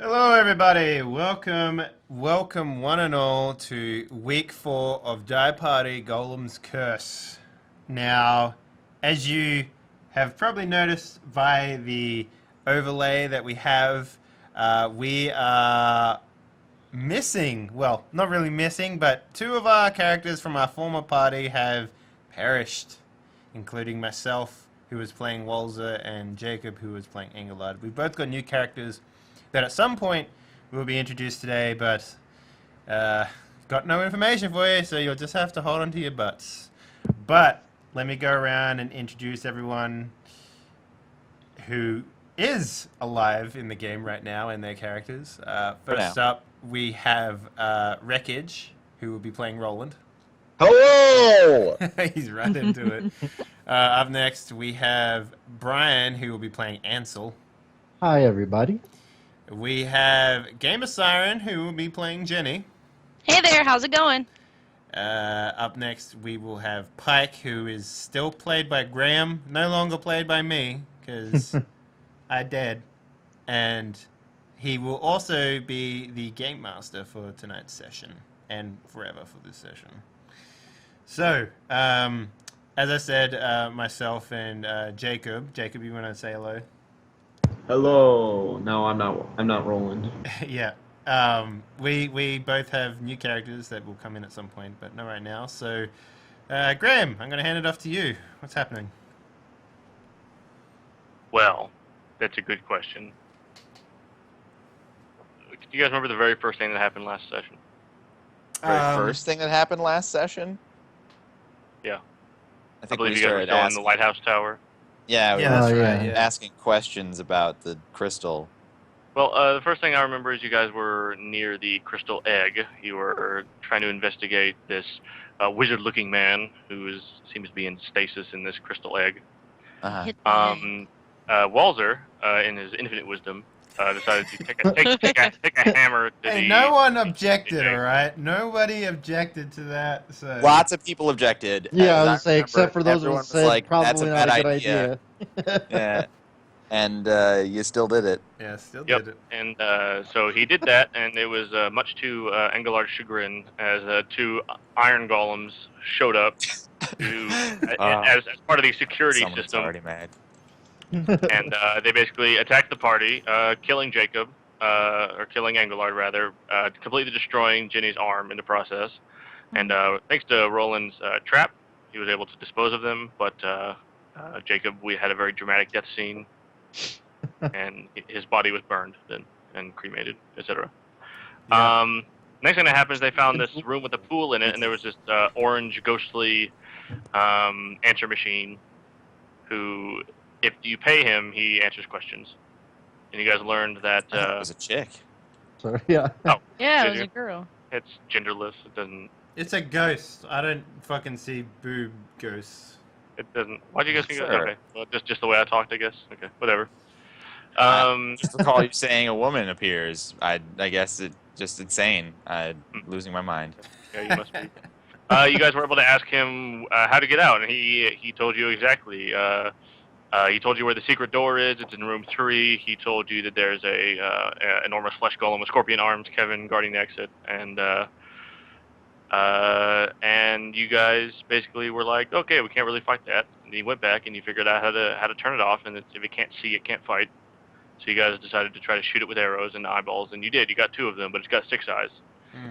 Hello, everybody. Welcome one and all to week 4 of Die Party Golem's Curse. Now, as you have probably noticed by the overlay that we are missing, well, not really missing, but 2 of our characters from our former party have perished, including myself, who was playing Walzer, and Jacob, who was playing Engelard. We both got new characters that at some point will be introduced today, but got no information for you, so you'll just have to hold on to your butts. But let me go around and introduce everyone who is alive in the game right now and their characters. First up, we have Wreckage, who will be playing Roland. Hello! He's right into it. Up next, we have Brian, who will be playing Ansel. Hi, everybody. We have Gamer Siren, who will be playing Jenny. Hey there, how's it going? Up next, we will have Pike, who is still played by Graham, no longer played by me, because I dead. And he will also be the Game Master for tonight's session, and forever for this session. So, as I said, myself and Jacob. Jacob, you want to say hello? Hello. No, I'm not Roland. Yeah. We both have new characters that will come in at some point, but not right now. So, Graham, I'm going to hand it off to you. What's happening? Well, that's a good question. Do you guys remember the very first thing that happened last session? Very first thing that happened last session? Yeah. I think believe we you guys were started still in asking. the lighthouse tower. Yeah, we Yeah, were that's yeah. right. Yeah. asking questions about the crystal. Well, the first thing I remember is you guys were near the crystal egg. You were trying to investigate this wizard-looking man who seems to be in stasis in this crystal egg. Uh-huh. Hit the head. Walzer, in his infinite wisdom, decided to take a hammer to Hey, the... no one objected, all right? Nobody objected to that. So. Lots of people objected. Yeah, I was As gonna say, remember, except for those who everyone was said like, probably that's a not bad a good idea. Yeah, and you still did it. Yeah, still Yep, did it. and so he did that, and it was much to Engelard's chagrin as 2 iron golems showed up as part of the security Someone's system, already mad. and they basically attacked the party, killing Jacob, or killing Engelard rather, completely destroying Jenny's arm in the process. And thanks to Roland's trap, he was able to dispose of them, but Jacob, we had a very dramatic death scene. And his body was burned then and cremated, etc. Yeah. Next thing that happens, they found this room with a pool in it, and there was this orange, ghostly answer machine who, if you pay him, he answers questions. And you guys learned that... I thought it was a chick. So, yeah. Oh, Yeah, it did was you? a girl. It's genderless. It doesn't... It's a ghost. I don't fucking see boob ghosts. It doesn't... Why'd you guys think... Sure. Okay, well, just the way I talked, I guess. Okay, whatever. Just recall you saying a woman appears. I guess it's just insane. I'm losing my mind. Yeah, you must be. You guys were able to ask him how to get out, and he told you exactly. He told you where the secret door is. It's in room 3. He told you that there's a enormous flesh golem with scorpion arms, Kevin, guarding the exit, and you guys basically were like, okay, we can't really fight that. And he went back and you figured out how to turn it off, and if it can't see, it can't fight. So you guys decided to try to shoot it with arrows and eyeballs, and you did. You got 2 of them, but it's got 6 eyes.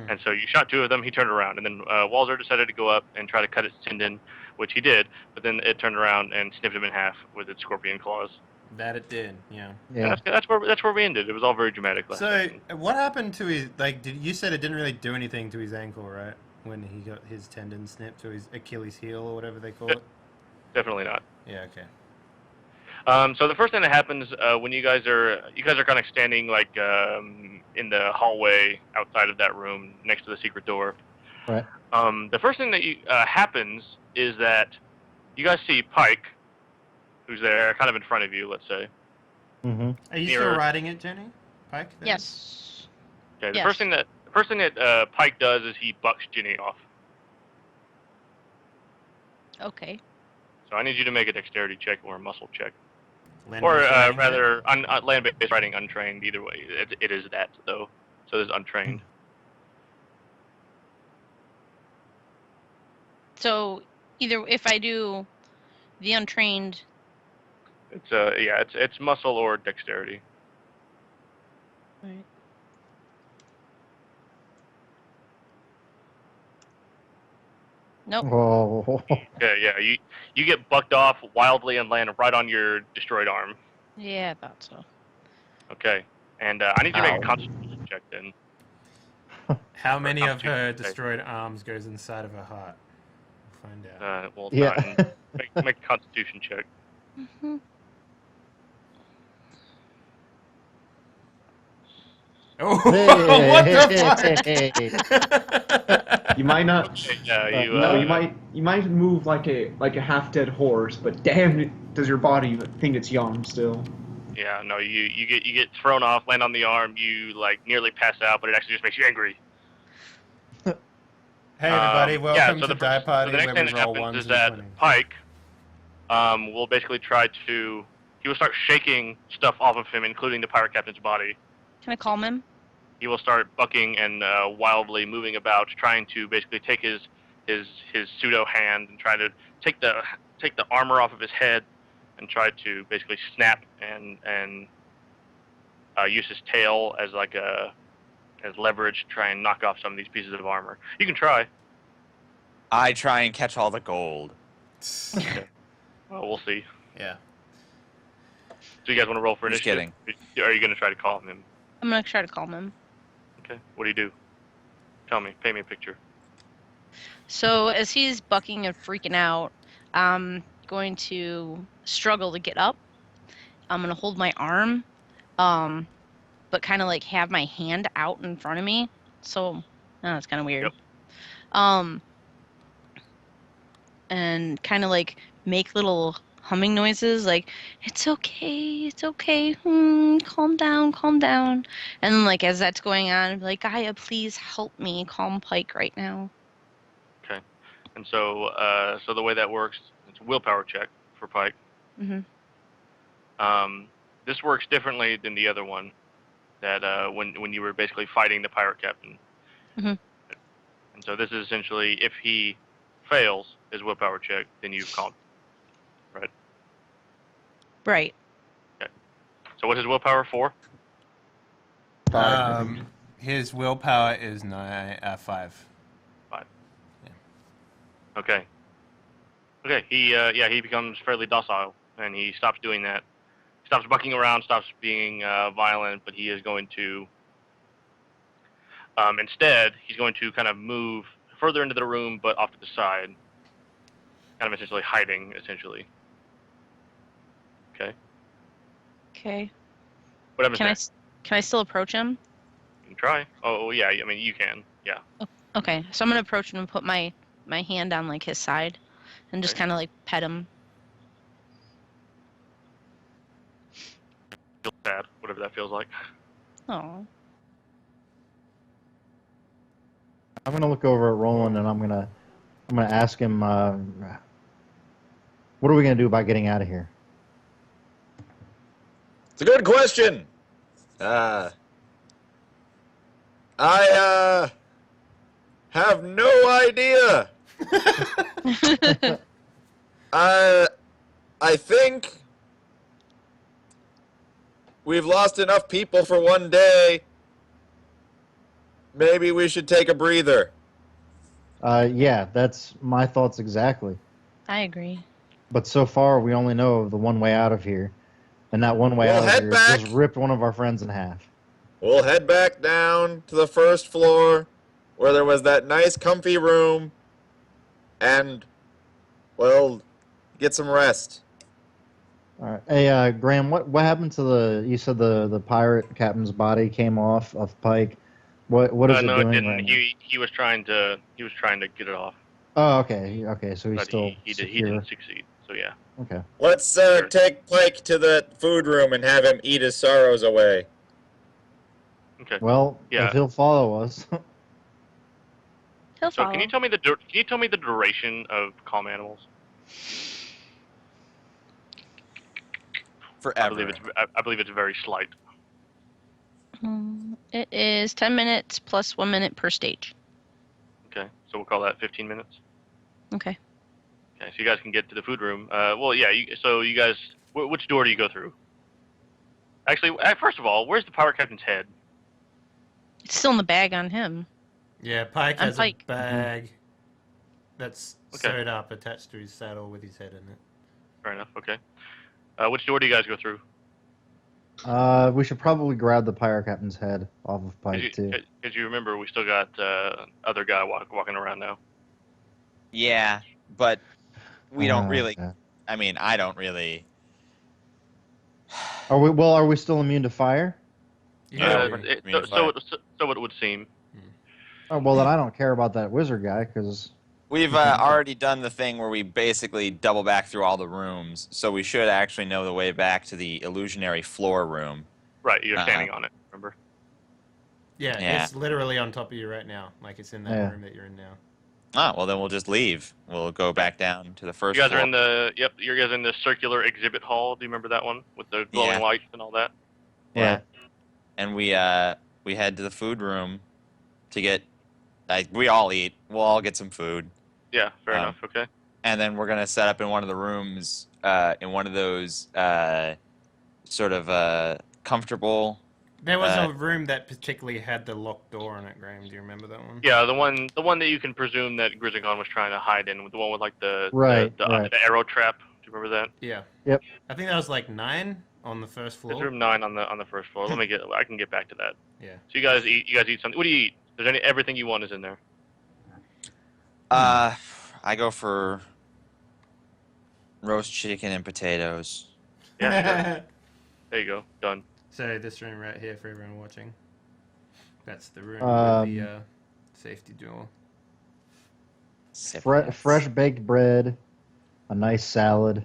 And so you shot 2 of them, he turned around, and then Walzer decided to go up and try to cut its tendon, which he did, but then it turned around and snipped him in half with its scorpion claws. That it did, yeah. Yeah. That's where we ended. It was all very dramatic last So, session. what happened to his, you said it didn't really do anything to his ankle, right? When he got his tendon snipped to his Achilles heel or whatever they call it? Definitely not. Yeah, okay. So the first thing that happens when you guys are kind of standing like in the hallway outside of that room next to the secret door. Right. The first thing that happens is that you guys see Pike, who's there, kind of in front of you, let's say. Mm-hmm. Are you Nearer. still riding it, Jenny? Pike? there? Yes. Okay. The Yes. first thing that Pike does is he bucks Jenny off. Okay. So I need you to make a dexterity check or a muscle check. Or Land-based riding rather, land-based riding untrained. Either way, it is that though. So there's untrained. So either if I do the untrained, It's muscle or dexterity. right. Nope. Whoa. Yeah. You get bucked off wildly and land right on your destroyed arm. Yeah, I thought so. Okay. And I need you to make a Ow. constitution check then. How many of her Constitution check. destroyed arms goes inside of her heart? We'll find out. Well, Yeah. fine. Make a constitution check. Mm-hmm. Oh, Hey, what hey, the fuck? You might not. Okay, yeah, you. No, you might move like a half-dead horse, but damn it, does your body think it's young still? Yeah, no, you get thrown off, land on the arm, you like nearly pass out, but it actually just makes you angry. Hey everybody, welcome so to the Die first, Party, so the next where thing we that roll happens ones is and that 20s. Pike will basically try to. He will start shaking stuff off of him, including the pirate captain's body. Can I calm him? He will start bucking and wildly moving about, trying to basically take his pseudo hand and try to take the armor off of his head, and try to basically snap and use his tail as like as leverage to try and knock off some of these pieces of armor. You can try. I try and catch all the gold. Well, we'll see. Yeah. So you guys want to roll for Just initiative? Are you going to try to calm him? I'm gonna try to calm him. Okay. What do you do? Tell me. Paint me a picture. So as he's bucking and freaking out, I'm going to struggle to get up. I'm gonna hold my arm, but kind of like have my hand out in front of me. So, it's kind of weird. Yep. And kind of like make little humming noises, like it's okay, calm down, calm down. And then like as that's going on, I'd be like, Gaia, please help me calm Pike right now. Okay. And so the way that works, it's a willpower check for Pike. Mhm. This works differently than the other one. That when you were basically fighting the pirate captain. Mhm. And so this is essentially, if he fails his willpower check, then you've calmed. Right. Right. Okay. So what's his willpower for? 5, I think. His willpower is 5. 5. Yeah. Okay. Okay. He becomes fairly docile, and he stops doing that. Stops bucking around, stops being violent, but he is going to. Instead, he's going to kind of move further into the room, but off to the side, kind of essentially hiding, essentially. Okay. Okay. What happens Can I next? can I still approach him? You can try. Oh yeah. I mean, you can. Yeah. Okay. So I'm gonna approach him and put my hand on like his side, and just Okay. kind of like pet him. Feel sad, whatever that feels like. Oh. I'm gonna look over at Roland and I'm gonna ask him, what are we gonna do about getting out of here? It's a good question. I have no idea. I think we've lost enough people for one day. Maybe we should take a breather. Yeah, that's my thoughts exactly. I agree. But so far, we only know of the one way out of here, and that one way We'll out of head here back. just ripped one of our friends in half. We'll head back down to the first floor where there was that nice comfy room and, well, get some rest. All right. Hey, Graham, what happened to you said the pirate captain's body came off of Pike. What is it No, doing it didn't. right now? He was trying to get it off, Oh, okay. Okay, so he's but still he secure. didn't succeed. So yeah. Okay. Let's take Pike to the food room and have him eat his sorrows away. Okay. Well, Yeah. if he'll follow us. He'll So follow. can you tell me the duration of calm animals? Forever. I believe it's very slight. It is 10 minutes plus 1 minute per stage. Okay, so we'll call that 15 minutes. Okay. Okay, so you guys can get to the food room. Well, yeah. So you guys, which door do you go through? Actually, first of all, where's the pirate captain's head? It's still in the bag on him. Yeah, Pike I'm has Pike. a bag that's Okay. sewed up, attached to his saddle with his head in it. Fair enough. Okay. Which door do you guys go through? We should probably grab the pirate captain's head off of Pike too. Because you remember, we still got other guy walking around now. Yeah, but we don't really. Okay. I mean, I don't really. Are we? Well, are we still immune to fire? Yeah. Yeah, So it would seem. Oh well, then I don't care about that wizard guy because We've already done the thing where we basically double back through all the rooms, so we should actually know the way back to the illusionary floor room. Right, you're standing on it. Remember? Yeah, Yeah. it's literally on top of you right now. Like it's in that Yeah. room that you're in now. Oh, well then we'll just leave. We'll go back down to the first You guys floor. are in the You guys are in the circular exhibit hall. Do you remember that one with the glowing Yeah. lights and all that? Yeah. Right. And we head to the food room to get. We all eat. We'll all get some food. Yeah, fair enough. Okay. And then we're gonna set up in one of the rooms, in one of those sort of comfortable. There was a room that particularly had the locked door on it, Graham. Do you remember that one? Yeah, the one that you can presume that Grizzlygon was trying to hide in, the one with like the Right, the right. arrow trap. Do you remember that? Yeah. Yep. I think that was like 9 on the first floor. There's room 9 on the first floor. I can get back to that. Yeah. So you guys eat something. What do you eat? There's everything you want is in there. I go for roast chicken and potatoes. Yeah, sure. There you go. Done. So this room right here for everyone watching. That's the room with the safety door. fresh baked bread, a nice salad,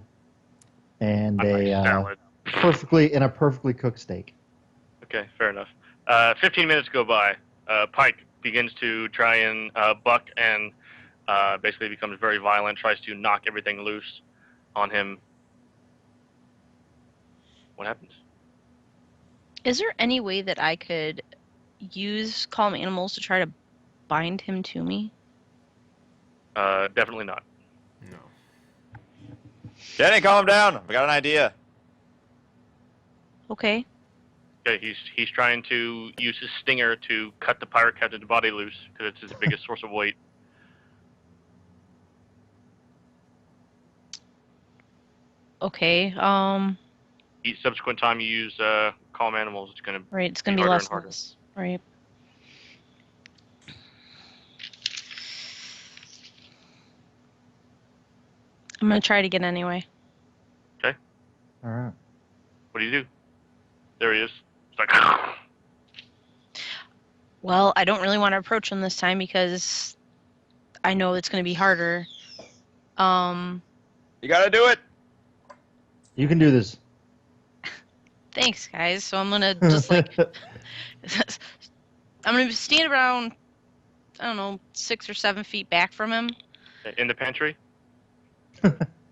and A nice salad. perfectly cooked steak. Okay, fair enough. 15 minutes go by. Pike begins to try and buck and basically becomes very violent, tries to knock everything loose on him. What happens? Is there any way that I could use calm animals to try to bind him to me? Definitely not. No. Jenny, calm down. We got an idea. Okay. Okay, he's trying to use his stinger to cut the pirate captain's body loose because it's his biggest source of weight. Okay. Each subsequent time you use calm animals, it's gonna Right. It's gonna be harder less and harder. and less. Right. I'm gonna try it again anyway. All right. What do you do? There he is. It's like Well, I don't really want to approach him this time because I know it's gonna be harder. You gotta do it. You can do this. Thanks, guys. So I'm gonna just like I'm gonna stand around, I don't know, 6 or 7 feet back from him. in the pantry.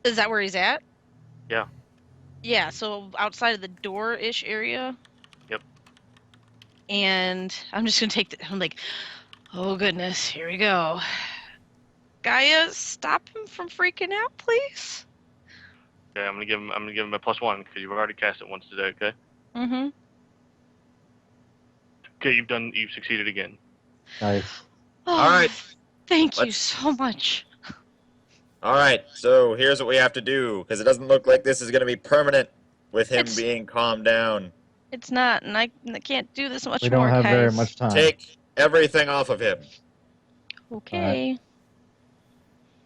Is that where he's at? Yeah. Yeah, so outside of the door-ish area. Yep. And I'm just gonna I'm like, oh goodness, here we go. Gaia, stop him from freaking out, please. Okay, I'm gonna give him a +1 because you've already cast it once today. Okay. Mm-hmm. Okay, you've succeeded again. Nice. All right. Thank you Let's- so much. All right, so here's what we have to do, because it doesn't look like this is going to be permanent with him It's- being calmed down. It's not, and I can't do this much We more, don't have very guys. much time. Take everything off of him. Okay.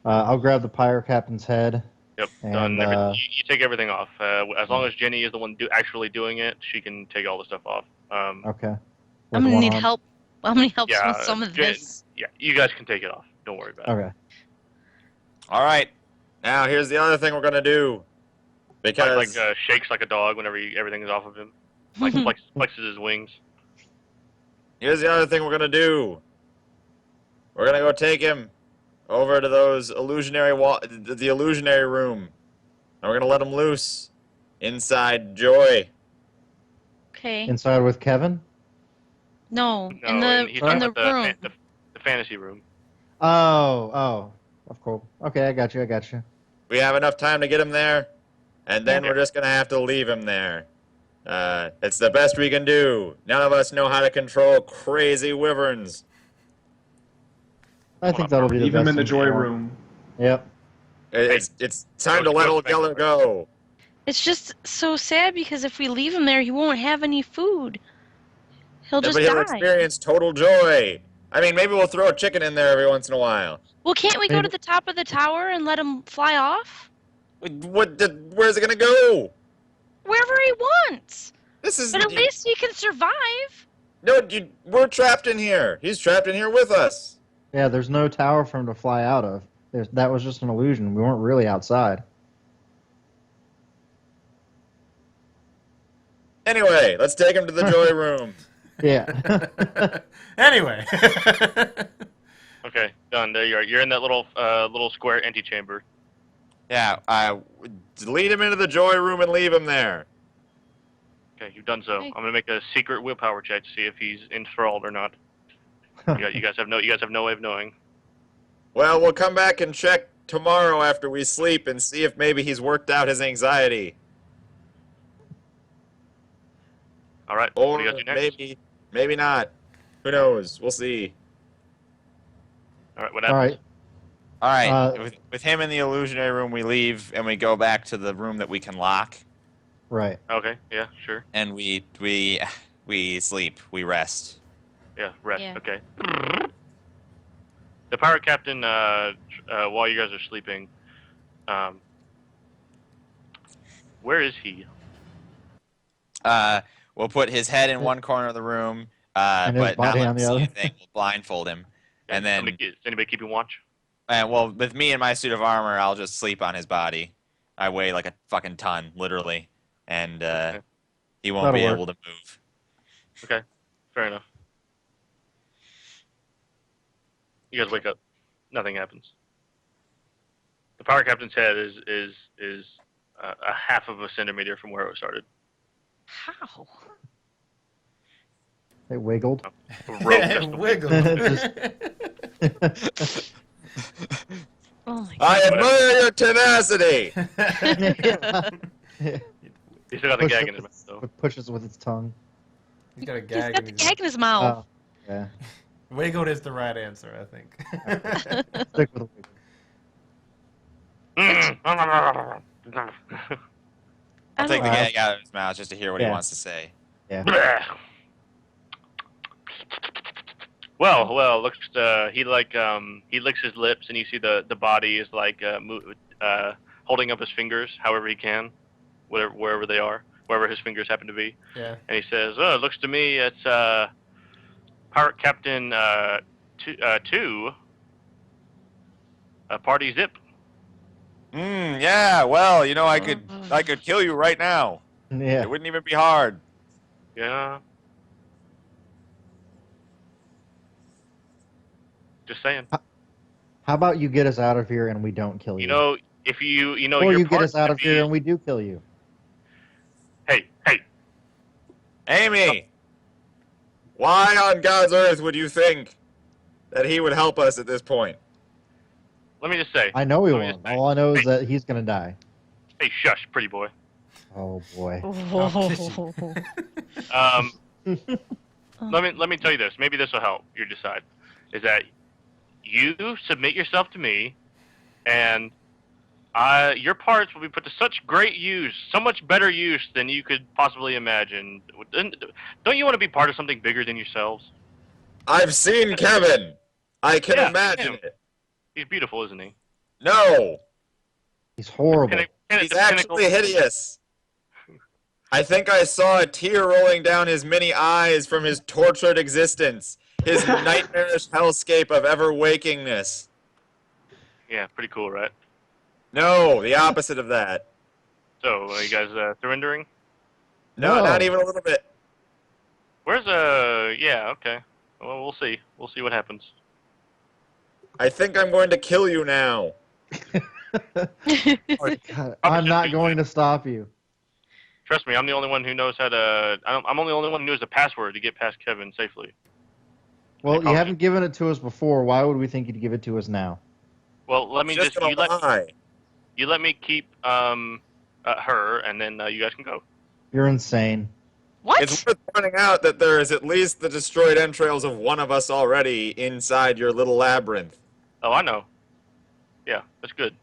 I'll grab the pirate captain's head. Yep, And, done. You take everything off. As long as Jenny is the one actually doing it, she can take all the stuff off. Okay. I'm With gonna one need arm. help. I'm gonna help Yeah, with some of Jen- this. Yeah, you guys can take it off. Don't worry about it. Okay. All right, now here's the other thing we're going to do. Because Shakes like a dog whenever everything is off of him. Like flexes his wings. here's the other thing we're going to do. We're going to go take him over to those illusionary the illusionary room. And we're going to let him loose. Inside Joy. Okay. Inside with Kevin? No, No, in and he's the talking about room. the fantasy room. Oh. Of course. Okay, I got you. We have enough time to get him there, and then Yeah. we're just gonna have to leave him there. It's the best we can do. None of us know how to control crazy wyverns. I think that'll be the Leave best him in the thing joy for him. room. Yep. It's time to let old Yeller go. It's just so sad because if we leave him there, he won't have any food. He'll just But he'll die. experience total joy. I mean, maybe we'll throw a chicken in there every once in a while. Well, can't we go to Maybe- the top of the tower and let him fly off? Where's it gonna go? Wherever he wants. This is But at least he can survive. no. We're trapped in here. He's trapped in here with us. Yeah, there's no tower for him to fly out of. That was just an illusion. We weren't really outside. Anyway, let's take him to the joy room. Yeah. Anyway. Okay, done. There you are. You're in that little square antechamber. Yeah, lead him into the joy room and leave him there. Okay, you've done so. Okay. I'm gonna make a secret willpower check to see if he's enthralled or not. You guys have no way of knowing. Well, we'll come back and check tomorrow after we sleep and see if maybe he's worked out his anxiety. All right. Or What do you guys do next? maybe not. Who knows? We'll see. All right. What All happens? right. All right. With him in the illusionary room, we leave and we go back to the room that we can lock, Right. Okay. Yeah. Sure. and we sleep. We rest. Yeah. Rest. Yeah. Okay. The pirate captain, while you guys are sleeping, where is he? We'll put his head in one corner of the room, And his but not body let on him the see other. anything. We'll blindfold him, and then Does anybody keeping watch? well, with me in my suit of armor, I'll just sleep on his body. I weigh like a fucking ton, literally, and he won't That'll be work. able to move. Okay. Fair enough. You guys wake up. Nothing happens. The pirate captain's head is a half of a centimeter from where it started. How? It wiggled. A rope just Wiggle. Oh my god. I admire your tenacity. He's still got the Push gag it in his mouth, though. It pushes with its tongue. He's got a He's gag. got the gag in his mouth. Oh, yeah. Wiggled is the right answer, I think. Stick with the wiggle. I'll take the know. gag out of his mouth just to hear what he Yeah. wants to say. Well, looks he licks his lips, and you see the body is like holding up his fingers however he can, wherever they are, wherever his fingers happen to be, Yeah. and he says, "Oh, it looks to me it's Pirate Captain 2, Party Zip." Yeah. Well, you know, I could kill you right now. Yeah. It wouldn't even be hard. Yeah. Just saying. How about you get us out of here and we don't kill you? You know, if you know, or your you get part's us out gonna of here be- and we do kill you. Hey, Amy, why on God's earth would you think that he would help us at this point? let me just say. I know he Let me won't. just say- All I know is Hey. that he's gonna die. Hey, shush, pretty boy. Oh boy. Let me tell you this. Maybe this will help you decide. Is that you submit yourself to me, and your parts will be put to such great use, so much better use than you could possibly imagine. Don't you want to be part of something bigger than yourselves? I've seen Kevin. I can Yeah, imagine him. it. He's beautiful, isn't he? No, He's horrible. he's actually hideous. I think I saw a tear rolling down his many eyes from his tortured existence, his nightmarish hellscape of ever wakingness. Yeah, pretty cool, right? No, the opposite of that. So, are you guys surrendering? No, No. not even a little bit. Where's yeah, okay. Well, we'll see. We'll see what happens. I think I'm going to kill you now. God, I'm not going to stop you. Trust me, I'm the only one who knows how to. I'm only the only one who knows the password to get past Kevin safely. Well, you haven't given it to us before. Why would we think you'd give it to us now? Well, let me Just just. gonna lie. You let me keep her, and then you guys can go. You're insane. What? It's worth pointing out that there is at least the destroyed entrails of one of us already inside your little labyrinth. Oh, I know. Yeah, that's good.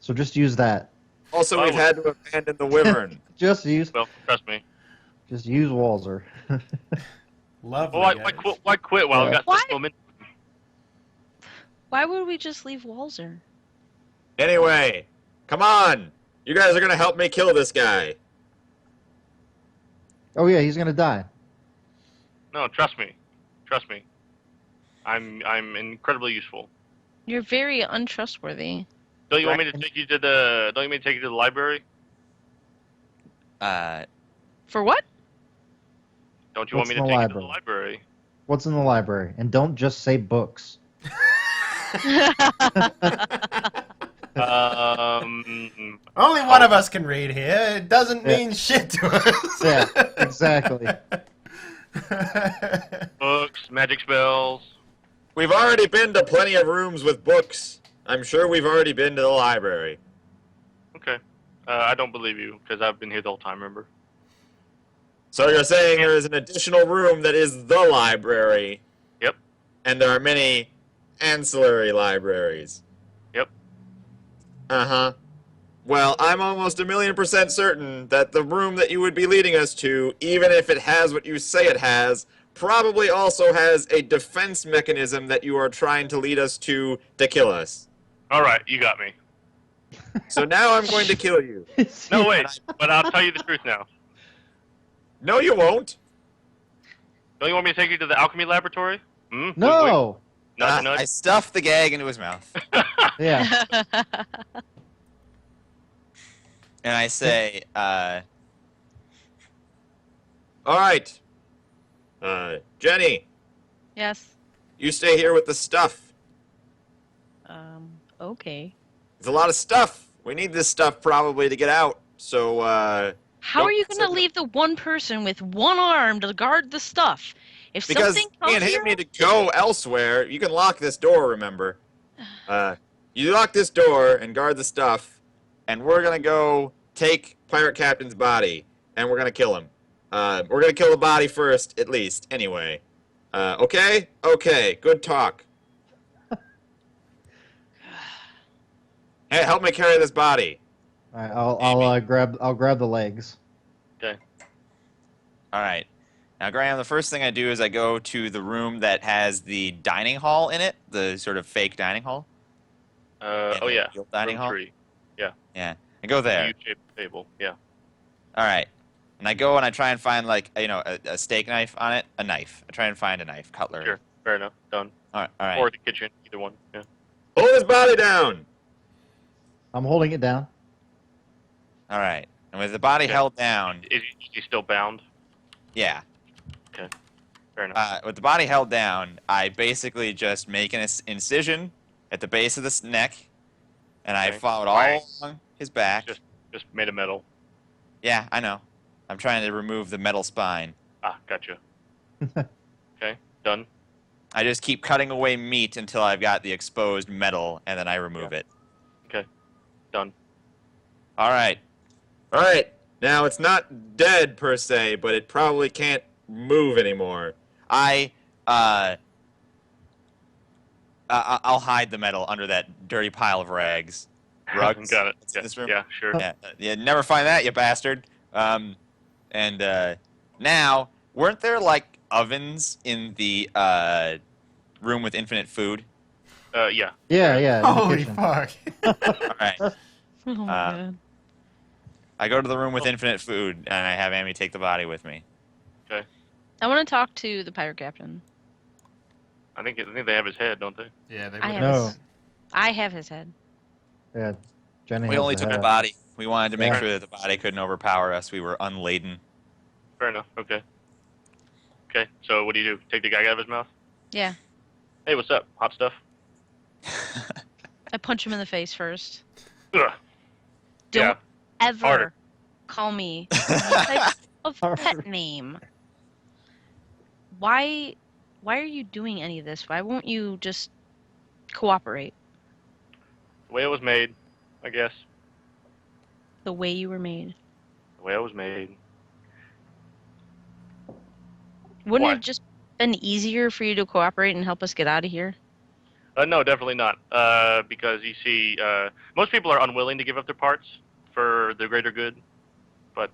So just use that. Also, Oh. we've had to abandon the wyvern. Just use Well, trust me. Walzer. Lovely. Well, guys. why quit while I've got Why? this momentum? Why would we just leave Walzer? Anyway, come on. You guys are going to help me kill this guy. Oh yeah, he's gonna die. No, trust me. Trust me. I'm incredibly useful. You're very untrustworthy. Don't you want me to take you to the? Don't you want me to take you to the library? For what? Don't you want What's me to in take the you to the library? library? What's in the library? And don't just say books. Only one of us can read here. It doesn't mean shit to us. Yeah, exactly. Books, magic spells. We've already been to plenty of rooms with books. I'm sure we've already been to the library. Okay. I don't believe you because I've been here the whole time. Remember? So you're saying there is an additional room that is the library. Yep. And there are many ancillary libraries. Yep. Uh-huh. Well, I'm almost 1,000,000% certain that the room that you would be leading us to, even if it has what you say it has, probably also has a defense mechanism that you are trying to lead us to kill us. All right, you got me. So now I'm going to kill you. No, wait. But I'll tell you the truth now. No, you won't. Don't you want me to take you to the alchemy laboratory? Hmm? No. Nudge, nudge. I stuffed the gag into his mouth, Yeah. and I say, All right. Jenny, Yes. you stay here with the stuff. Okay. It's a lot of stuff. We need this stuff probably to get out. So, How Don't are you going to consider- leave the one person with one arm to guard the stuff? If because something me and comes him here, need to go elsewhere, you can lock this door, remember? You lock this door and guard the stuff, and we're going to go take Pirate Captain's body, and we're going to kill him. We're going to kill the body first, at least, anyway. Okay? Okay, good talk. Hey, help me carry this body. All right, I'll grab the legs. Okay. all right. Now, Graham, the first thing I do is I go to the room that has the dining hall in it, the sort of fake dining hall. Oh yeah. Real dining Room hall. 3. Yeah, I go there. U-shaped table. Yeah. All right. And I go and I try and find, like, a steak knife on it. A knife. I try and find a knife, cutlery. Sure. Fair enough. Done. All right. Or the kitchen. Either one. Yeah. Hold his body down. I'm holding it down. All right. And with the body Okay. held down, Is he still bound? yeah. Fair enough. With the body held down, I basically just make an incision at the base of the neck, and I Okay. follow it all along his back. Just made of metal. Yeah, I know. I'm trying to remove the metal spine. Ah, gotcha. Okay. Done. I just keep cutting away meat until I've got the exposed metal, and then I remove it. Done. All right. All right. Now, it's not dead, per se, but it probably can't move anymore. I'll hide the metal under that dirty pile of rags. Rugs. Got it. That's in Yeah, this room? yeah, sure. Yeah, never find that, you bastard. Now, weren't there, like, ovens in the room with infinite food? Yeah. Yeah, yeah. in the Holy kitchen. fuck. All right. Oh my god. I go to the room with infinite food, and I have Amy take the body with me. I want to talk to the pirate captain. I think they have his head, don't they? Yeah, they I would have No. his, I have his head. Yeah, Jenny. We has only the took the head. body. We wanted to make Yeah. sure that the body couldn't overpower us. We were unladen. Fair enough. Okay. Okay. So what do you do? Take the gag out of his mouth? Yeah. Hey, what's up? Hot stuff? I punch him in the face first. Ugh. Don't Yeah. ever Harder. call me any type of pet name. Why are you doing any of this? Why won't you just cooperate The way it was made, I guess. the way you were made? The way it was made. Wouldn't What? it just been easier for you to cooperate and help us get out of here? No, definitely not. Because you see, most people are unwilling to give up their parts for the greater good. But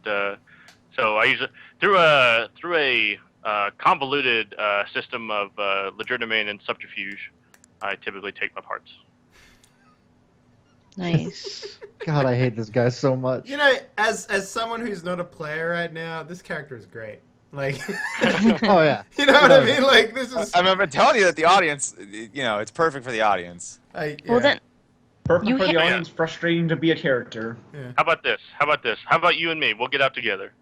so I usually through a convoluted system of legerdemain and subterfuge, I typically take my parts. Nice. God, I hate this guy so much. You know, as someone who's not a player right now, this character is great. Like, Oh yeah. you know what I mean? Like, this is. I've been telling you that the audience, it's perfect for the audience. Yeah. Well then, Perfect You for the hit- audience, frustrating to be a character. How about this? How about you and me? We'll get out together.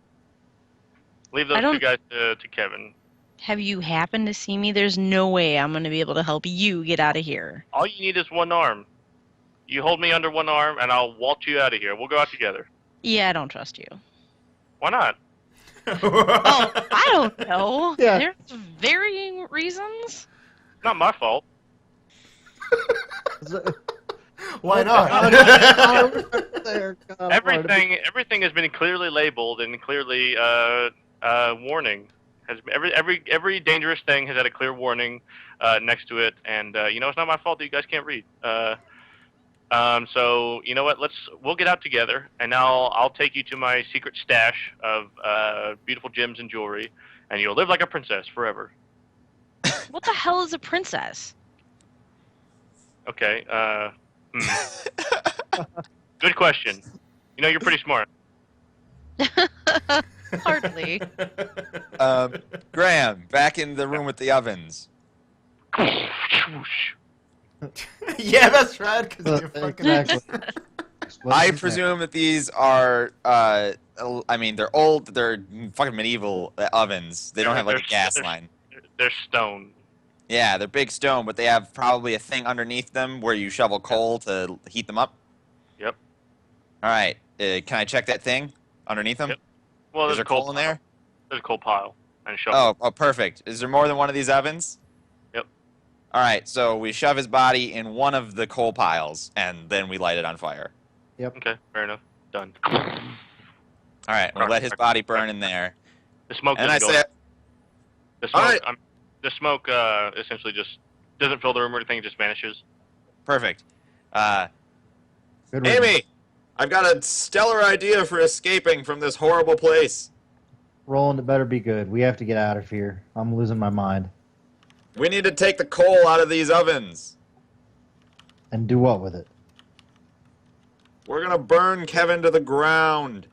Leave those I two don't- guys to Kevin. have you happened to see me? There's no way I'm going to be able to help you get out of here. All you need is one arm. You hold me under one arm, and I'll waltz you out of here. We'll go out together. Yeah, I don't trust you. Why not? Oh, I don't know. Yeah. There's varying reasons. Not my fault. Why not? Everything has been clearly labeled and clearly warning. Every dangerous thing has had a clear warning next to it, and it's not my fault that you guys can't read. So you know what? We'll get out together, and I'll take you to my secret stash of beautiful gems and jewelry, and you'll live like a princess forever. What the hell is a princess? Okay. Good question. You're pretty smart. Hardly. Graham, back in the room with the ovens. Yeah, that's right. Because you're fucking. I presume that these are, they're old, they're fucking medieval ovens. They don't have like a gas line. They're stone. Yeah, they're big stone, but they have probably a thing underneath them where you shovel coal to heat them up. Yep. All right, can I check that thing underneath them? Yep. Well, Is there coal in there? There's a coal pile and a shovel. Oh, perfect. Is there more than one of these ovens? Yep. All right, so we shove his body in one of the coal piles, and then we light it on fire. Okay, fair enough. Done. All right, we'll let his body burn in there. The smoke And I doesn't say, go. The smoke. all right. The smoke essentially just doesn't fill the room or anything. It just vanishes. Perfect. Good Amy, I've got a stellar idea for escaping from this horrible place. Roland, it better be good. We have to get out of here. I'm losing my mind. We need to take the coal out of these ovens. And do what with it? We're gonna burn Kevin to the ground.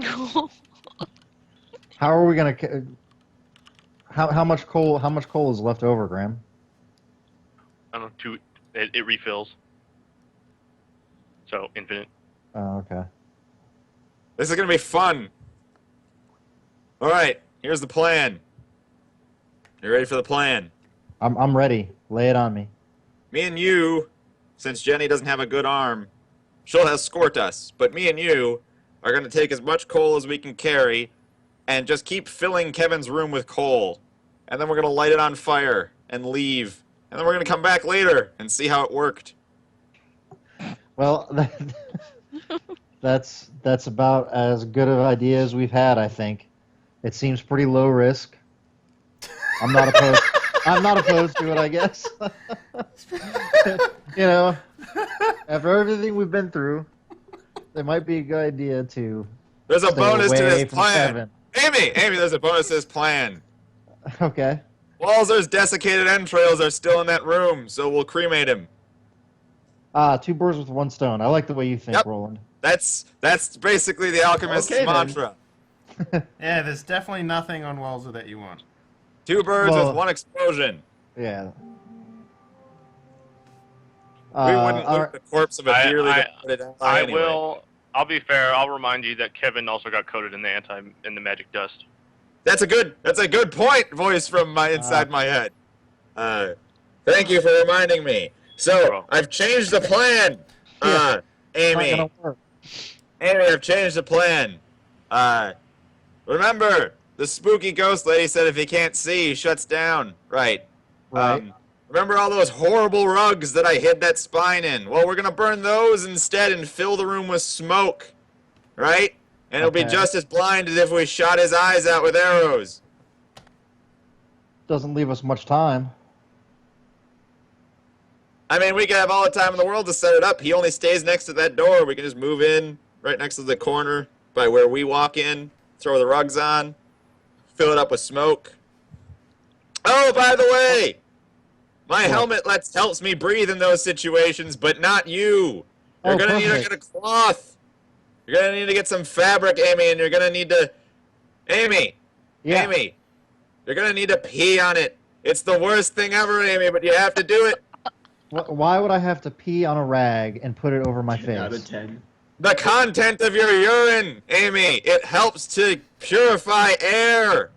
How are we gonna? How much coal? How much coal is left over, Graham? I don't know. It refills. So infinite. Oh, okay. This is gonna be fun. All right, here's the plan. You ready for the plan? I'm ready. Lay it on me. Me and you, since Jenny doesn't have a good arm, she'll escort us. But me and you are gonna take as much coal as we can carry, and just keep filling Kevin's room with coal. And then we're gonna light it on fire and leave. And then we're gonna come back later and see how it worked. Well, that's about as good of an idea as we've had, I think. It seems pretty low risk. I'm not opposed. I'm not opposed to it, I guess. After everything we've been through, it might be a good idea to. There's a stay bonus to away this from plan. Kevin. Amy, there's a bonus to this plan. Okay. Walzer's desiccated entrails are still in that room, so we'll cremate him. Two birds with one stone. I like the way you think, Yep. Roland. That's basically the alchemist's Okay, then. mantra. Yeah, there's definitely nothing on Walzer that you want. Two birds Well- with one explosion. Yeah. We wouldn't all loot the corpse of a dearly devoted ally anyway. I'll be fair. I'll remind you that Kevin also got coated in the magic dust. That's a good point, voice from inside my head. Thank you for reminding me. So, Bro. I've changed the plan, Yeah. It's not Amy. gonna work. Amy, I've changed the plan. Remember, the spooky ghost lady said if he can't see, he shuts down. Right. Right. Remember all those horrible rugs that I hid that spine in? Well, we're gonna burn those instead and fill the room with smoke. Right? And it'll be Okay. just as blind as if we shot his eyes out with arrows. Doesn't leave us much time. I mean, we can have all the time in the world to set it up. He only stays next to that door. We can just move in right next to the corner by where we walk in, throw the rugs on, fill it up with smoke. Oh, by the way, my helmet helps me breathe in those situations, but not you. You're Oh, gonna need to perfect. get a cloth. You're gonna need to get some fabric, Amy, and you're gonna need to... Amy! Yeah. Amy! You're gonna need to pee on it. It's the worst thing ever, Amy, but you have to do it. Why would I have to pee on a rag and put it over my 10 out of face? 10. The content of your urine, Amy. It helps to purify air.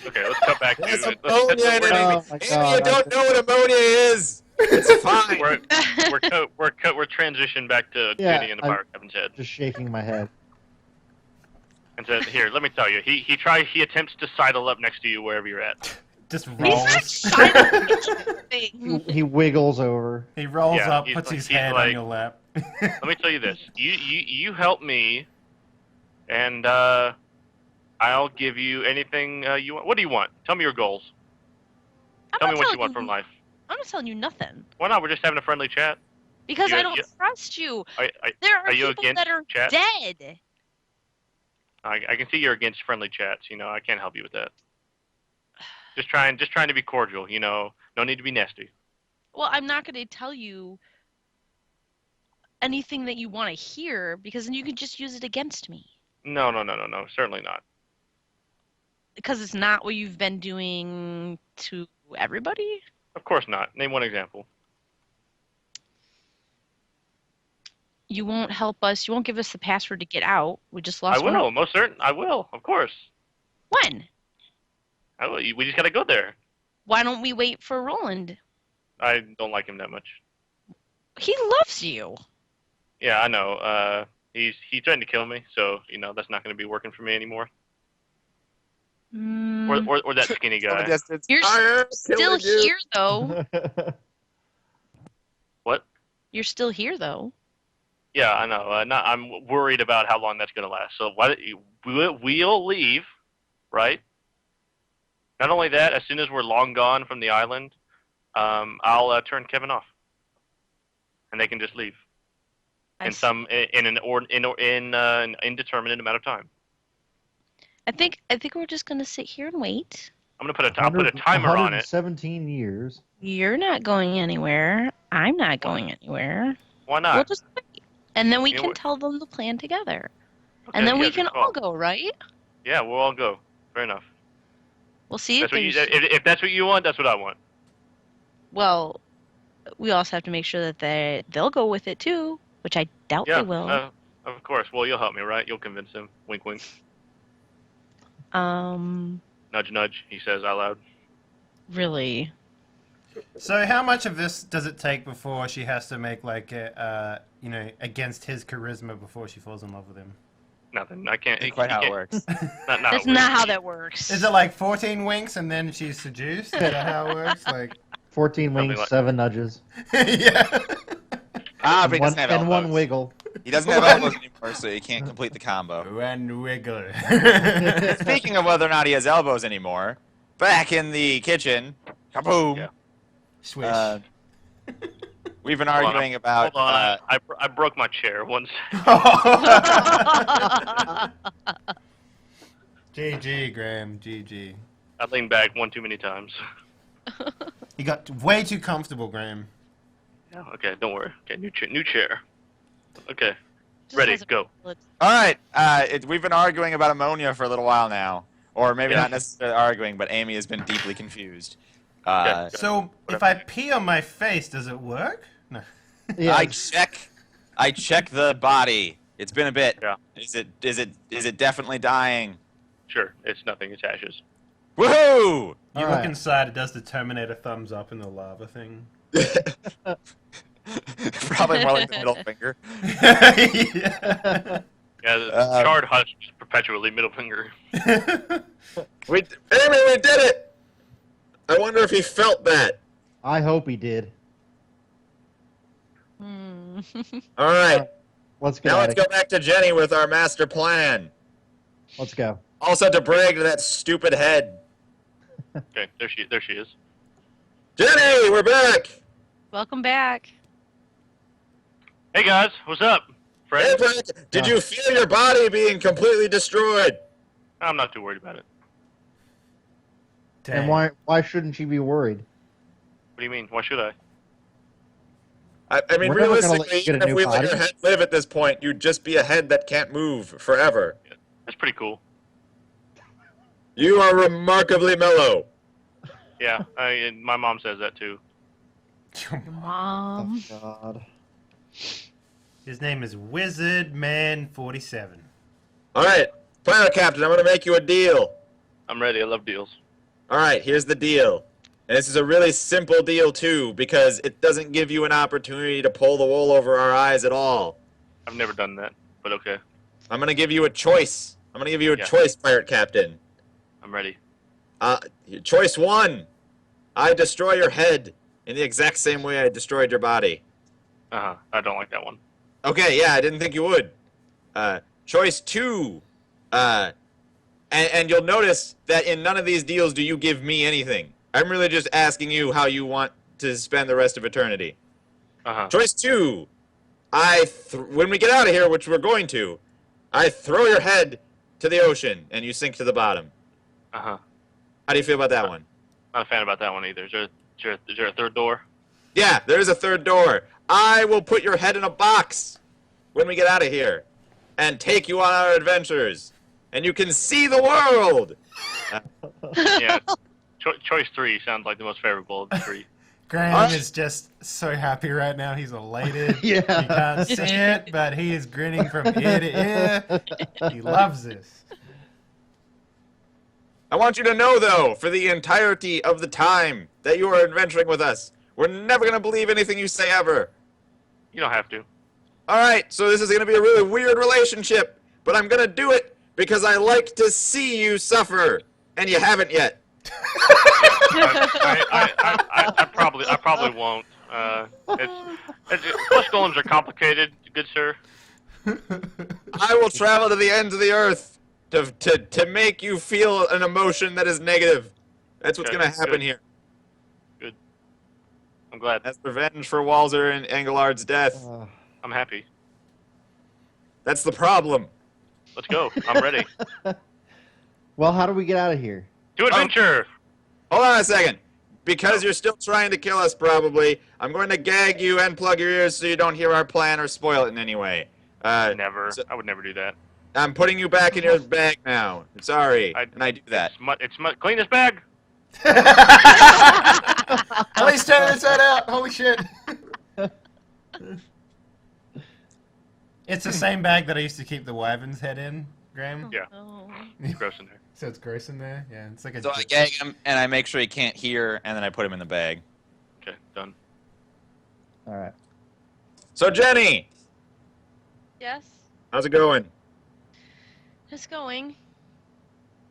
Okay, let's cut back to There's it. ammonia in it, Amy. Oh my Amy, God, you don't know what ammonia is. It's fine. We're transitioned back to Yeah, Ginny in the I- fire cabin's head. Just shaking my head. And said, "Here, let me tell you. He attempts to sidle up next to you wherever you're at. Just He's rolls. not shy to anything. He wiggles over. He rolls Yeah, up, he's puts like- his he's hand like- on your lap. Let me tell you this. You help me, and I'll give you anything you want. What do you want? Tell me your goals. Tell me what you want from life. I'm not telling you nothing. Why not? We're just having a friendly chat. Because You- I don't you- trust you. I, There are you people against that are chat? dead. I can see you're against friendly chats. You know, I can't help you with that. Just trying to be cordial. You know, no need to be nasty. Well, I'm not going to tell you anything that you want to hear because then you can just use it against me. No, certainly not. Because it's not what you've been doing to everybody. Of course not. Name one example. You won't help us. You won't give us the password to get out. We just lost I one. will, most certain. I will, of course. When? I will. We just gotta go there. Why don't we wait for Roland? I don't like him that much. He loves you. Yeah, I know. He threatened to kill me, so you know that's not gonna be working for me anymore. Mm, Or that skinny guy. you're I am still killing you. here, though. What? You're still here, though. Yeah, I know. I'm worried about how long that's gonna last. So we'll leave, right? Not only that, as soon as we're long gone from the island, I'll turn Kevin off, and they can just leave I see. in an indeterminate amount of time. I think we're just gonna sit here and wait. I'm gonna I'll put a timer on it. 17 years. You're not going anywhere. I'm not going anywhere. Why We'll not? just wait, and then we You know can what? tell them the plan together, Okay, and then yeah, we good can call. all go, right? Yeah, we'll all go. Fair enough. We'll see That's if what you, there's. if that's what you want, that's what I want. Well, we also have to make sure that they'll go with it too, which I doubt Yeah, they will. of course. Well, you'll help me, right? You'll convince him. Wink, wink. Nudge, nudge. He says out loud. Really? So how much of this does it take before she has to make like a, against his charisma before she falls in love with him? Nothing. I can't. Ain't quite how it can't- works. Not That's not how that works. Is it like 14 winks and then she's seduced? Is that how it works? Like, 14 Something wings, like- 7 nudges, yeah. Ah, but and he doesn't have and elbows. 1 wiggle. He doesn't have elbows anymore, so he can't complete the combo. One wiggle. Speaking of whether or not he has elbows anymore, back in the kitchen, kaboom. Yeah. Swish. We've been Hold on, arguing about. Hold on. I broke my chair once. GG, Graham. GG. I leaned back one too many times. You got way too comfortable, Graham. Yeah. Okay. Don't worry. Okay. New chair. Okay. Just Ready. has a- Go. All right, we've been arguing about ammonia for a little while now, or maybe Yeah. not necessarily arguing, but Amy has been deeply confused. Okay. So, if I pee on my face, does it work? No. Yeah, I check the body. It's been a bit. Yeah. Is it definitely dying? Sure. It's nothing. It's ashes. Woohoo! You All look right. inside, it does the Terminator thumbs up in the lava thing. Probably more like the middle finger. Yeah. Yeah, the Uh, charred husk is perpetually middle finger. Amy, we did it! I wonder if he felt that. I hope he did. Hmm. All right, Let's get now at let's it. go back to Jenny with our master plan. Let's go. Also to brag to that stupid head. Okay, there she is. Jenny, we're back! Welcome back. Hey guys, what's up, Hey, friends? Frank, did you feel your body being completely destroyed? I'm not too worried about it. And Dang. why shouldn't you be worried? What do you mean? Why should I? I mean, We're never gonna let realistically, you get a even if new we let body. your head live at this point, you'd just be a head that can't move forever. That's pretty cool. You are remarkably mellow. Yeah, my mom says that too. Your mom. Oh, God. His name is Wizard Man 47. All right, Pilot Captain, I'm going to make you a deal. I'm ready. I love deals. All right, here's the deal. And this is a really simple deal, too, because it doesn't give you an opportunity to pull the wool over our eyes at all. I've never done that, but okay. I'm going to give you a choice. I'm going to give you a Yeah. choice, Pirate Captain. I'm ready. Choice 1. I destroy your head in the exact same way I destroyed your body. I don't like that one. Okay, yeah, I didn't think you would. Choice 2. And you'll notice that in none of these deals do you give me anything. I'm really just asking you how you want to spend the rest of eternity. Choice 2. When we get out of here, which we're going to, I throw your head to the ocean and you sink to the bottom. How do you feel about that one? Not a fan about that one either. Is there a third door? Yeah, there is a third door. I will put your head in a box when we get out of here and take you on our adventures. And you can see the world. Yeah. Choice 3 sounds like the most favorable of the 3. Graham is just so happy right now. He's elated. Yeah. You can't see it, but he is grinning from ear to ear. He loves this. I want you to know, though, for the entirety of the time that you are adventuring with us, we're never going to believe anything you say ever. You don't have to. All right, so this is going to be a really weird relationship, but I'm going to do it because I like to see you suffer, and you haven't yet. I probably won't. Plus golems are complicated, good sir. I will travel to the ends of the earth to make you feel an emotion that is negative. That's what's Good, going to happen good. here. Good. I'm glad. That's revenge for Walzer and Engelhard's death. I'm happy. That's the problem. Let's go. I'm ready. Well, how do we get out of here? To adventure! Hold on a second. Because you're still trying to kill us, probably, I'm going to gag you and plug your ears so you don't hear our plan or spoil it in any way. Never. so- I would never do that. I'm putting you back in your bag now. Sorry, and I do that. It's clean this bag. Oh, he's turning inside out. Holy shit. It's the same bag that I used to keep the wyvern's head in, Graham. Yeah. Oh. It's gross in there. So it's gross in there? Yeah, it's like a... So I gag him, and I make sure he can't hear, and then I put him in the bag. Okay, done. All right. So, Jenny, Yes. how's it going? Just going.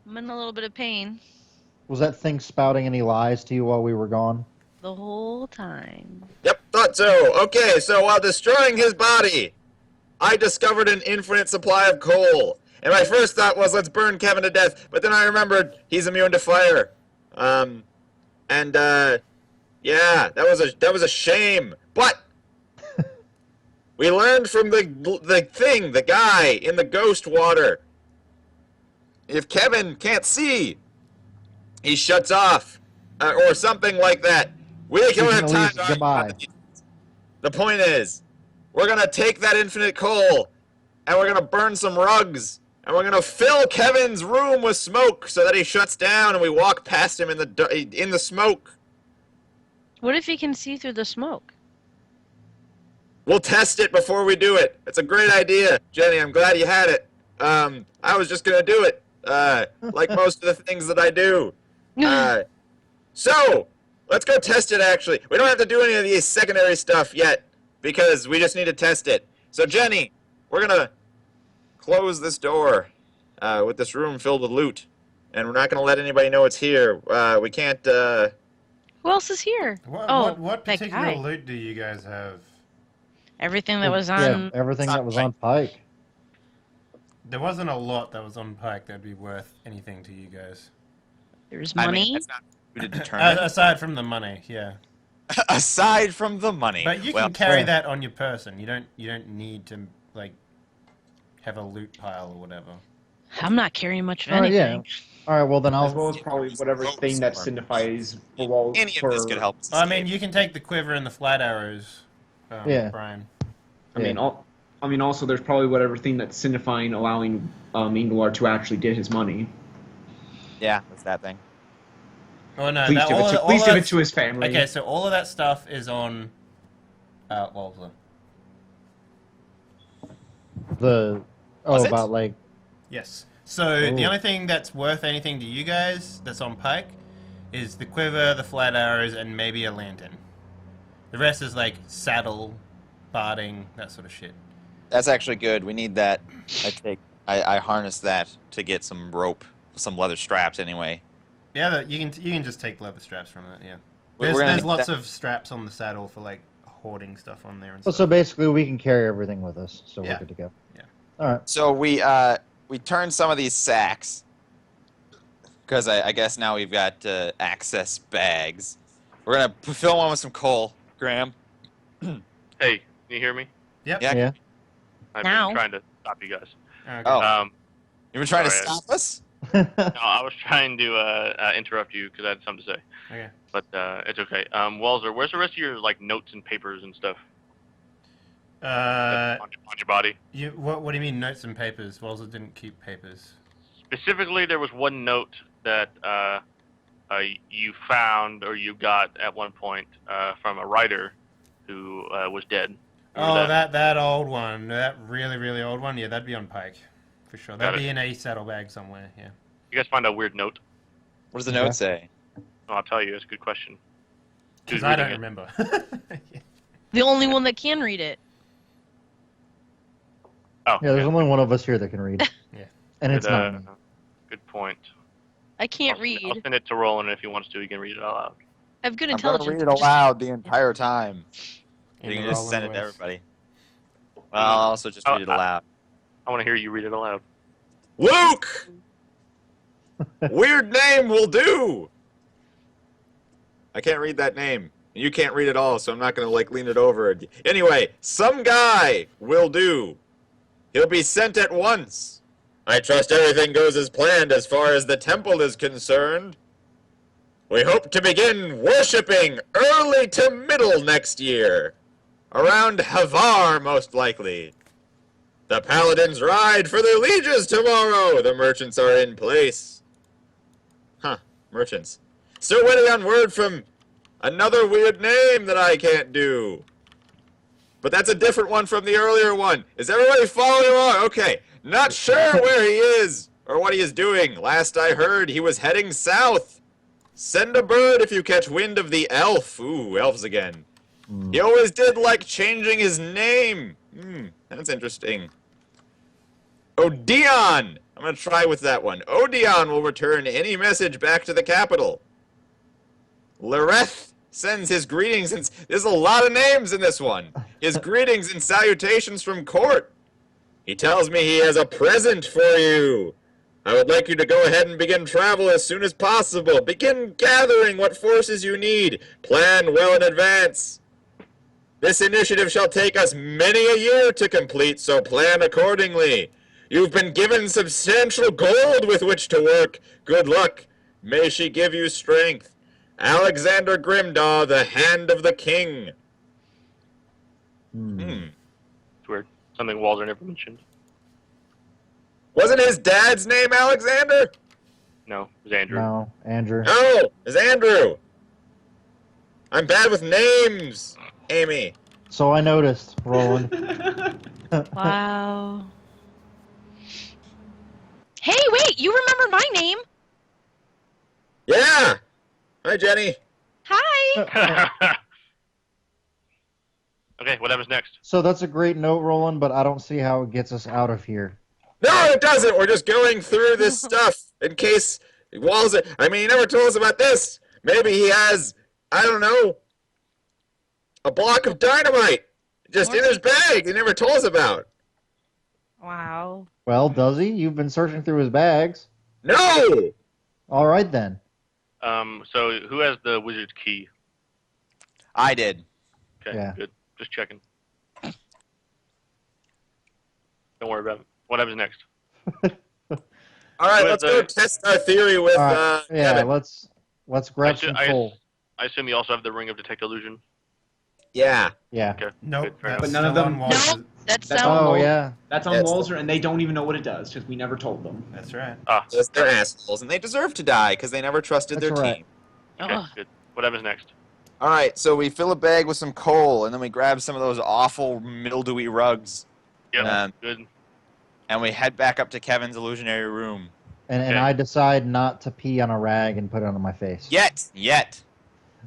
I'm in a little bit of pain Was that thing spouting any lies to you while we were gone? the whole time. Yep, thought so. Okay, so while destroying his body, I discovered an infinite supply of coal. And my first thought was, let's burn Kevin to death. But then I remembered he's immune to fire. Yeah, that was a shame. But we learned from the guy in the ghost water. If Kevin can't see, he shuts off, or something like that. We don't have time to argue about the details. The point is, we're gonna take that infinite coal, and we're gonna burn some rugs, and we're gonna fill Kevin's room with smoke so that he shuts down, and we walk past him in the smoke. What if he can see through the smoke? We'll test it before we do it. It's a great idea, Jenny. I'm glad you had it. I was just gonna do it, like most of the things that I do. So let's go test it. Actually, we don't have to do any of the secondary stuff yet. because we just need to test it. So, Jenny, we're going to close this door with this room filled with loot. And we're not going to let anybody know it's here. We can't... Who else is here? What that particular guy. loot do you guys have? Everything that was Yeah, on. everything that was on Pike. There wasn't a lot that was on Pike that'd be worth anything to you guys. There's I money. mean, that's not who to determine. Aside from the money, yeah. Aside from the money. But you Well, can carry yeah. that on your person. You don't need to like have a loot pile or whatever. I'm not carrying much of All right, anything. yeah. All right, well then As well I'll. as probably whatever thing that signifies for any of this could help us. I mean, escape. you can take the quiver and the flat arrows, Yeah. Brian. I mean, also there's probably whatever thing that's signifying allowing Ingvar to actually get his money. Yeah, that's that thing. Oh no, Please that, give all it of- to, all please of give it that's- to his family. Okay, so all of that stuff is on Walter. Was it? About like. Yes. So the Oh. only thing that's worth anything to you guys that's on Pike is the quiver, the flat arrows, and maybe a lantern. The rest is like saddle, barding, that sort of shit. That's actually good. We need that. I harness that to get some rope, some leather straps anyway. Yeah, you can just take leather straps from it. Yeah. We're There's, gonna there's need lots that. of straps on the saddle for like hoarding stuff on there and Well, stuff. so basically we can carry everything with us, so Yeah. we're good to go. Yeah. All right. So we turned some of these sacks because I guess now we've got access bags. We're gonna fill one with some coal, Graham. Hey, can you hear me? Yep. Yeah. Yeah. I've Now. been trying to stop you guys. Okay. Oh. You were trying to Sorry, stop us? No, I was trying to interrupt you because I had something to say, Okay. but it's okay. Walzer, where's the rest of your like notes and papers and stuff on your body? What do you mean notes and papers? Walzer didn't keep papers. Specifically, there was one note that you found or you got at one point from a writer who was dead. Remember Oh, that old one. That really, really old one? Yeah, that'd be on Pike. For sure. Got That'd it. be in a saddlebag somewhere, yeah. You guys find a weird note? What does the Okay. note say? Oh, I'll tell you. It's a good question. Because Who's I don't reading it? remember. The only one that can read it. Oh, Yeah, there's okay. only one of us here that can read. Yeah. And it's Good, not me. good point. I can't I'll read. send it to Roland if he wants to. He can read it out loud. I have good I'm gonna intelligence. read it aloud the entire time. In You can the just Roland send it to voice. everybody. Well, I'll also just read it aloud. I want to hear you read it aloud. Luke! Weird name will do! I can't read that name. You can't read it all, so I'm not going to, like, lean it over. Anyway, some guy will do. He'll be sent at once. I trust everything goes as planned as far as the temple is concerned. We hope to begin worshipping early to middle next year. Around Havar, most likely. The paladins ride for their lieges tomorrow. The merchants are in place. Huh, merchants. Still waiting on word from another weird name that I can't do. But that's a different one from the earlier one. Is everybody following along? Okay. Not sure where he is or what he is doing. Last I heard, he was heading south. Send a bird if you catch wind of the elf. Ooh, elves again. He always did like changing his name. That's interesting. Odeon! I'm going to try with that one. Odeon will return any message back to the capital. Lareth sends his greetings, and there's a lot of names in this one. His greetings and salutations from court. He tells me he has a present for you. I would like you to go ahead and begin travel as soon as possible. Begin gathering what forces you need. Plan well in advance. This initiative shall take us many a year to complete, so plan accordingly. You've been given substantial gold with which to work. Good luck. May she give you strength. Alexander Grimdaw, the Hand of the King. It's weird. Something Walzer never mentioned. Wasn't his dad's name Alexander? No, it was Andrew. No, Andrew. No, it's Andrew. I'm bad with names, Amy. So I noticed, Roland. Wow. Hey, wait! You remember my name? Yeah. Hi, Jenny. Hi. Okay, what happens next? So that's a great note, Roland, but I don't see how it gets us out of here. No, it doesn't. We're just going through this stuff in case Walls. I mean, he never told us about this. Maybe he has, I don't know, a block of dynamite just in his bag. He never told us about. Wow. Well, does he? You've been searching through his bags. No. All right then. So who has the wizard's key? I did. Okay, Yeah. good. Just checking. Don't worry about it. What happens next? All right, let's go test our theory with All right. Yeah, Kevin. let's grab some coal. I assume you also have the ring of detect illusion. Yeah. Yeah. Okay. Nope. Good, fair That's But none of still them- on Walters. No, that's That's sound. Oh Wal- yeah. That's on Yes. Walzer, and they don't even know what it does because we never told them. That's right. Yes, they're assholes, and they deserve to die because they never trusted That's their right. team. Okay, Ugh. good. What happens next? All right, so we fill a bag with some coal, and then we grab some of those awful mildewy rugs, Yep, good. and we head back up to Kevin's illusionary room. And Okay. I decide not to pee on a rag and put it on my face. Yet.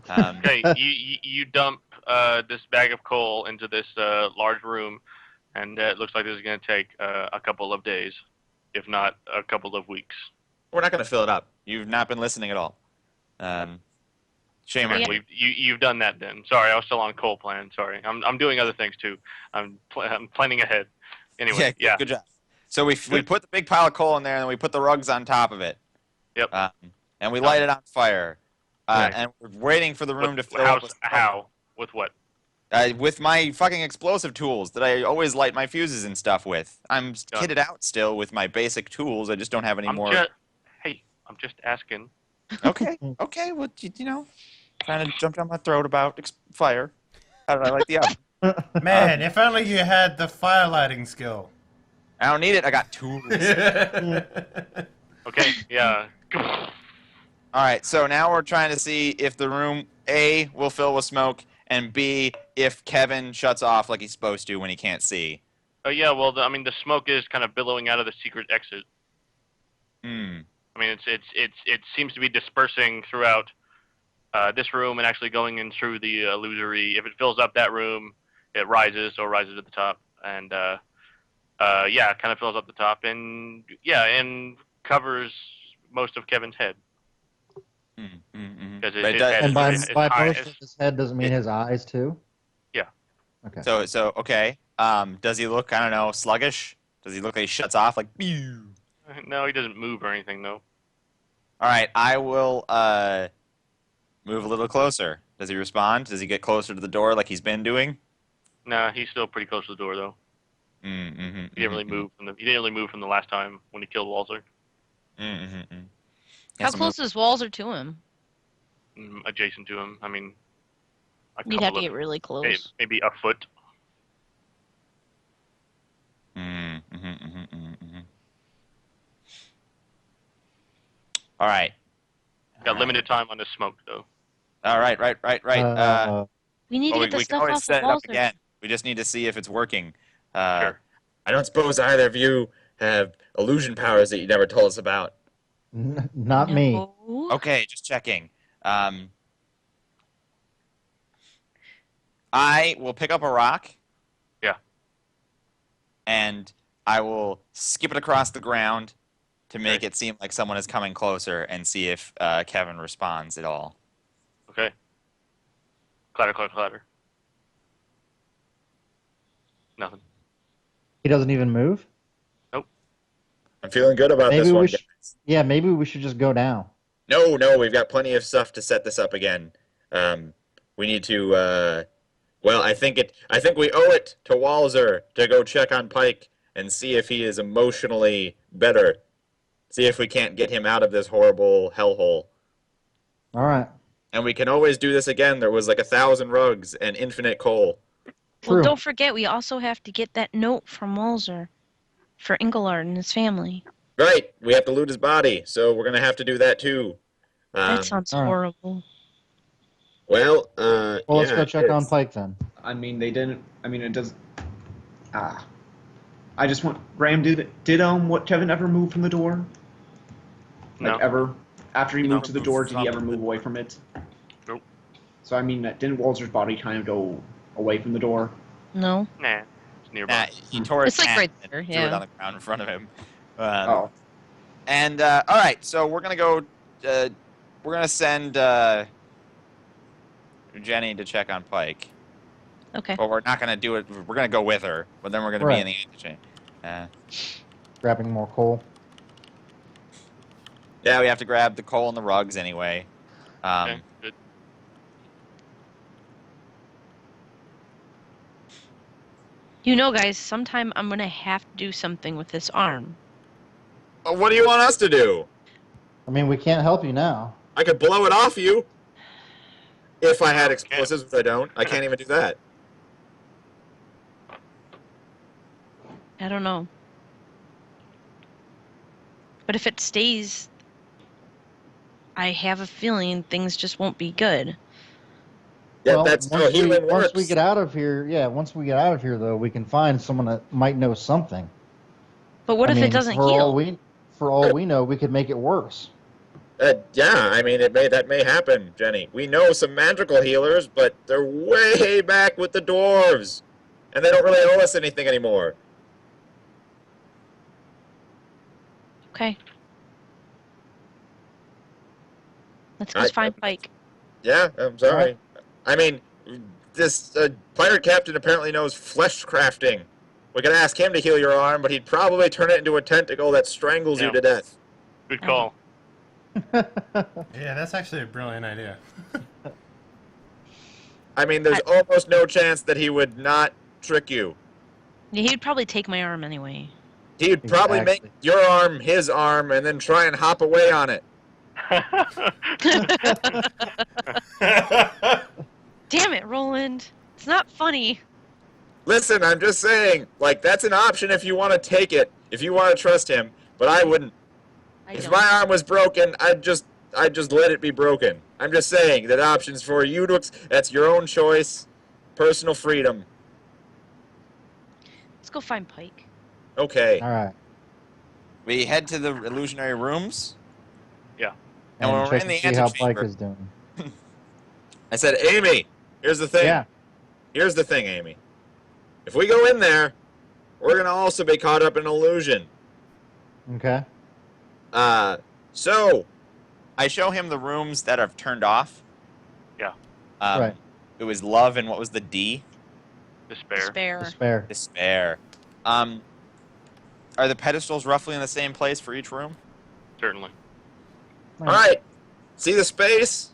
Okay, you dump this bag of coal into this large room, and it looks like this is going to take a couple of days, if not a couple of weeks. We're not going to fill it up. You've not been listening at all. Shame on Yeah. you. You've done that then. Sorry, I was still on coal plan. Sorry, I'm doing other things too. I'm planning ahead. Anyway, yeah. Good job. So we put the big pile of coal in there, and then we put the rugs on top of it. Yep. And we light it on fire. Right. And we're waiting for the room to fill up with How? With what? with my fucking explosive tools that I always light my fuses and stuff with. I'm kitted out still with my basic tools. I just don't have any more. I'm just asking. Okay. Well, you know, trying to jump down my throat about fire. How did I light the oven? Man, if only you had the fire lighting skill. I don't need it. I got tools. Okay, yeah. All right, so now we're trying to see if the room A will fill with smoke, and B, if Kevin shuts off like he's supposed to when he can't see. Yeah. Well, the smoke is kind of billowing out of the secret exit. Hmm. I mean, it seems to be dispersing throughout this room and actually going in through the illusory. If it fills up that room, it rises to the top, and it kind of fills up the top, and covers most of Kevin's head. Because his head And by is most high. of his head doesn't mean his eyes too. Yeah. Okay. So okay. Does he look, I don't know, sluggish? Does he look like he shuts off like? Pew? No, he doesn't move or anything though. All right, I will move a little closer. Does he respond? Does he get closer to the door like he's been doing? Nah, he's still pretty close to the door though. He didn't really move from the last time when he killed Walzer. How close his walls are to him? Adjacent to him. I mean, You'd have to get really close. maybe a foot. All right. Got limited time on the smoke though. All right. We need to get the we can stuff always off set the it up walls. again. We just need to see if it's working. Sure. I don't suppose either of you have illusion powers that you never told us about. Not me. No. Okay, just checking. I will pick up a rock. Yeah. And I will skip it across the ground to make it seem like someone is coming closer and see if Kevin responds at all. Okay. Clatter, clatter, clatter. Nothing. He doesn't even move. I'm feeling good about Maybe this one. we should. Yeah, maybe we should just go down. No, we've got plenty of stuff to set this up again. We need to. I think we owe it to Walzer to go check on Pike and see if he is emotionally better. See if we can't get him out of this horrible hellhole. All right. And we can always do this again. There was like 1,000 rugs and infinite coal. True. Well, don't forget, we also have to get that note from Walzer for Engelard and his family. Right, we have to loot his body, so we're gonna have to do that too. That sounds all right. horrible. Well, Let's go check on Pike then. I mean, they didn't. I mean, it does. I just want. Graham, did what Kevin ever move from the door? Like No. ever? After he moved to the door, did he ever From move away from it? Nope. So I mean, didn't Walzer's body kind of go away from the door? No. Nah, it's nearby. Nah, he tore It's it like in right half there, and threw it yeah. on the ground in front of him. Oh. And all right, so we're gonna go. We're gonna send Jenny to check on Pike. Okay. But we're not gonna do it. We're gonna go with her, but then we're gonna be in the anti-chain. Grabbing more coal. Yeah, we have to grab the coal and the rugs anyway. Okay, good. You know, guys, sometime I'm gonna have to do something with this arm. Well, what do you want us to do? I mean, we can't help you now. I could blow it off you. If I had Okay. explosives, but I don't. I can't even do that. I don't know. But if it stays, I have a feeling things just won't be good. Yeah, Well, that's how once healing works. once we get out of here, once we get out of here, though, we can find someone that might know something. But what I if mean, it doesn't for heal? For all we know, we could make it worse. Yeah, I mean, that may happen, Jenny. We know some magical healers, but they're way back with the dwarves, and they don't really owe us anything anymore. Okay. Let's go find Pike. Yeah, I'm sorry. I mean, this pirate captain apparently knows flesh crafting. We could ask him to heal your arm, but he'd probably turn it into a tentacle that strangles you Yeah. to death. Good call. Yeah, that's actually a brilliant idea. I mean, there's almost no chance that he would not trick you. Yeah, he'd probably take my arm anyway. He'd probably make Exactly. your arm his arm and then try and hop away on it. Damn it, Roland. It's not funny. Listen, I'm just saying, like, that's an option if you want to take it, if you want to trust him, but I wouldn't. If my arm was broken, I'd just let it be broken. I'm just saying that options for you to, that's your own choice, personal freedom. Let's go find Pike. Okay. All right. We head to the illusionary rooms. Yeah. And when we're check in the and see how Pike antechamber, is doing. I said, Amy, here's the thing. Yeah. Here's the thing, Amy. If we go in there, we're going to also be caught up in an illusion. Okay. So, I show him the rooms that are turned off. Yeah. Right. It was love, and what was the D? Despair. Despair. Despair. Despair. Are the pedestals roughly in the same place for each room? Certainly. all right. See the space?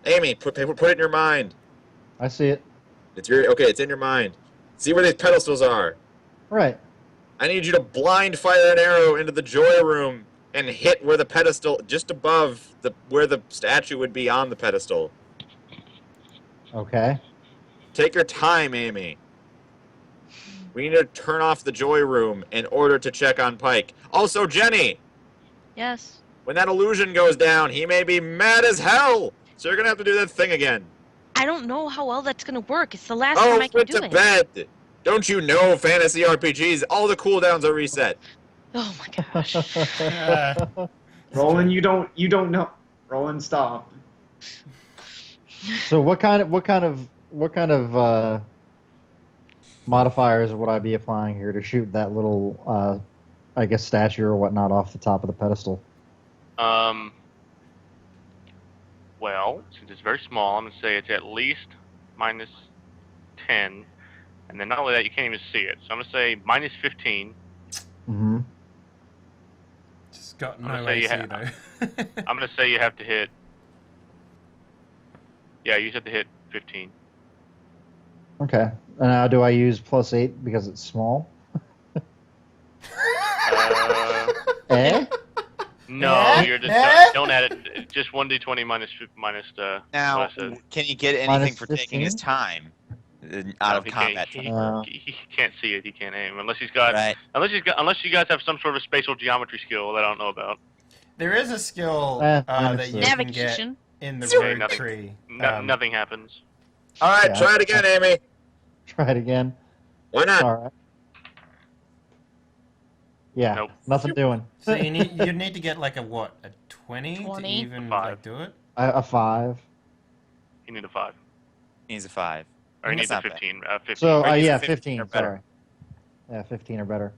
Amy, put it in your mind. I see it. It's in your mind. See where these pedestals are. Right. I need you to blind fire an arrow into the joy room and hit where the pedestal, just above where the statue would be on the pedestal. Okay. Take your time, Amy. We need to turn off the joy room in order to check on Pike. Also, Jenny, Yes. when that illusion goes down, he may be mad as hell. So you're going to have to do that thing again. I don't know how well that's gonna work. It's the last Oh, time I can put do to it. bed. Don't you know fantasy RPGs? All the cooldowns are reset. Oh my gosh. Roland, you don't know. Roland, stop. So what kind of modifiers would I be applying here to shoot that little, I guess, statue or whatnot off the top of the pedestal? Well, since it's very small, I'm going to say it's at least minus 10. And then not only that, you can't even see it. So I'm going to say minus 15. Mm-hmm. Just got I'm no gonna say you AC have- though. I'm going to say you have to hit... Yeah, you just have to hit 15. Okay. And now do I use +8 because it's small? Eh? No, Yeah? you're just Yeah? don't add it. Just 1d20 minus Now, what I said. can you get anything Minus for taking his 15? time out No, of he combat? Can't, he can't see it. He can't aim unless he's got. Right. Unless you guys have some sort of spatial geometry skill that I don't know about. There is a skill minus that you six. can get Navigation. in the Okay, rogue nothing. tree. Nothing happens. All right, Yeah. try it again, Amy. Try it again. Why not? All right. Yeah. Nope. Nothing doing. So you need to get like a 20 to 20? even Five. like do it. A 5. You need a 5. He's a 5. Or you That's need the not bad. 15. 15. So, Or use yeah, the 15, or better. sorry. Yeah, 15 or better.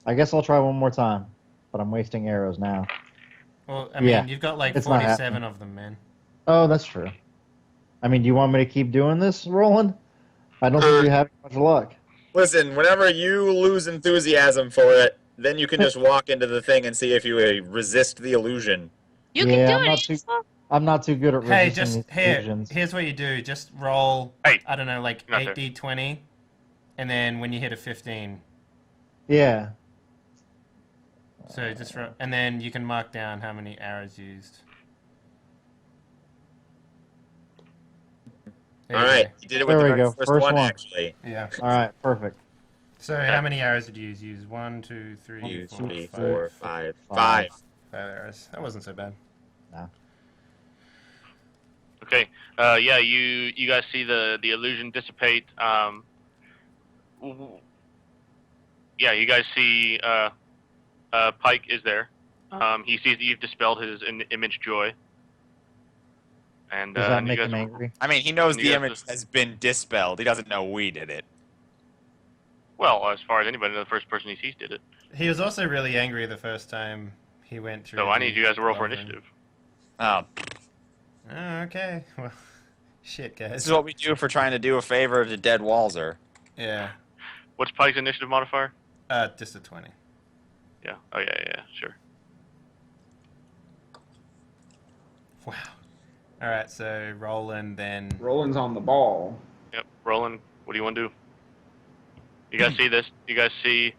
I guess I'll try one more time, but I'm wasting arrows now. Well, I Yeah, mean, you've got like it's not 47 happening. of them, man. Oh, that's true. I mean, do you want me to keep doing this, Roland? I don't think you're having much luck. Listen, whenever you lose enthusiasm for it, then you can just walk into the thing and see if you resist the illusion. You Yeah, can do I'm it, not too- Aesop. I'm not too good at Hey, resisting just these here. illusions. Here's what you do. Just roll. Hey, I don't know, like not there. 8d20, and then when you hit a 15, Yeah. so just and then you can mark down how many arrows used. There All you right, go. you did it with There the we very go. first First one, one. actually. Yeah. All right, perfect. So how many arrows did you use? Use 1, 2, 3, 2, 4, 3, 5. 4, 5. Five. 5 arrows. That wasn't so bad. Okay. Yeah, you guys see the illusion dissipate. Yeah, you guys see Pike is there. He sees that you've dispelled his image joy. And Does that and you make guys him angry? I mean, he knows You the guys image just- has been dispelled. He doesn't know we did it. Well, as far as anybody, the first person he sees did it. He was also really angry the first time he went through. So I the need you guys to roll for Golem. initiative. Oh, Oh, okay. Well, shit, guys. this is what we do for trying to do a favor to dead Walzer. Yeah. What's Pike's initiative modifier? Just a 20. Yeah. Oh yeah, sure. Wow. All right, so Roland then. Roland's on the ball. Yep. Roland, what do you want to do? You guys see this? You guys see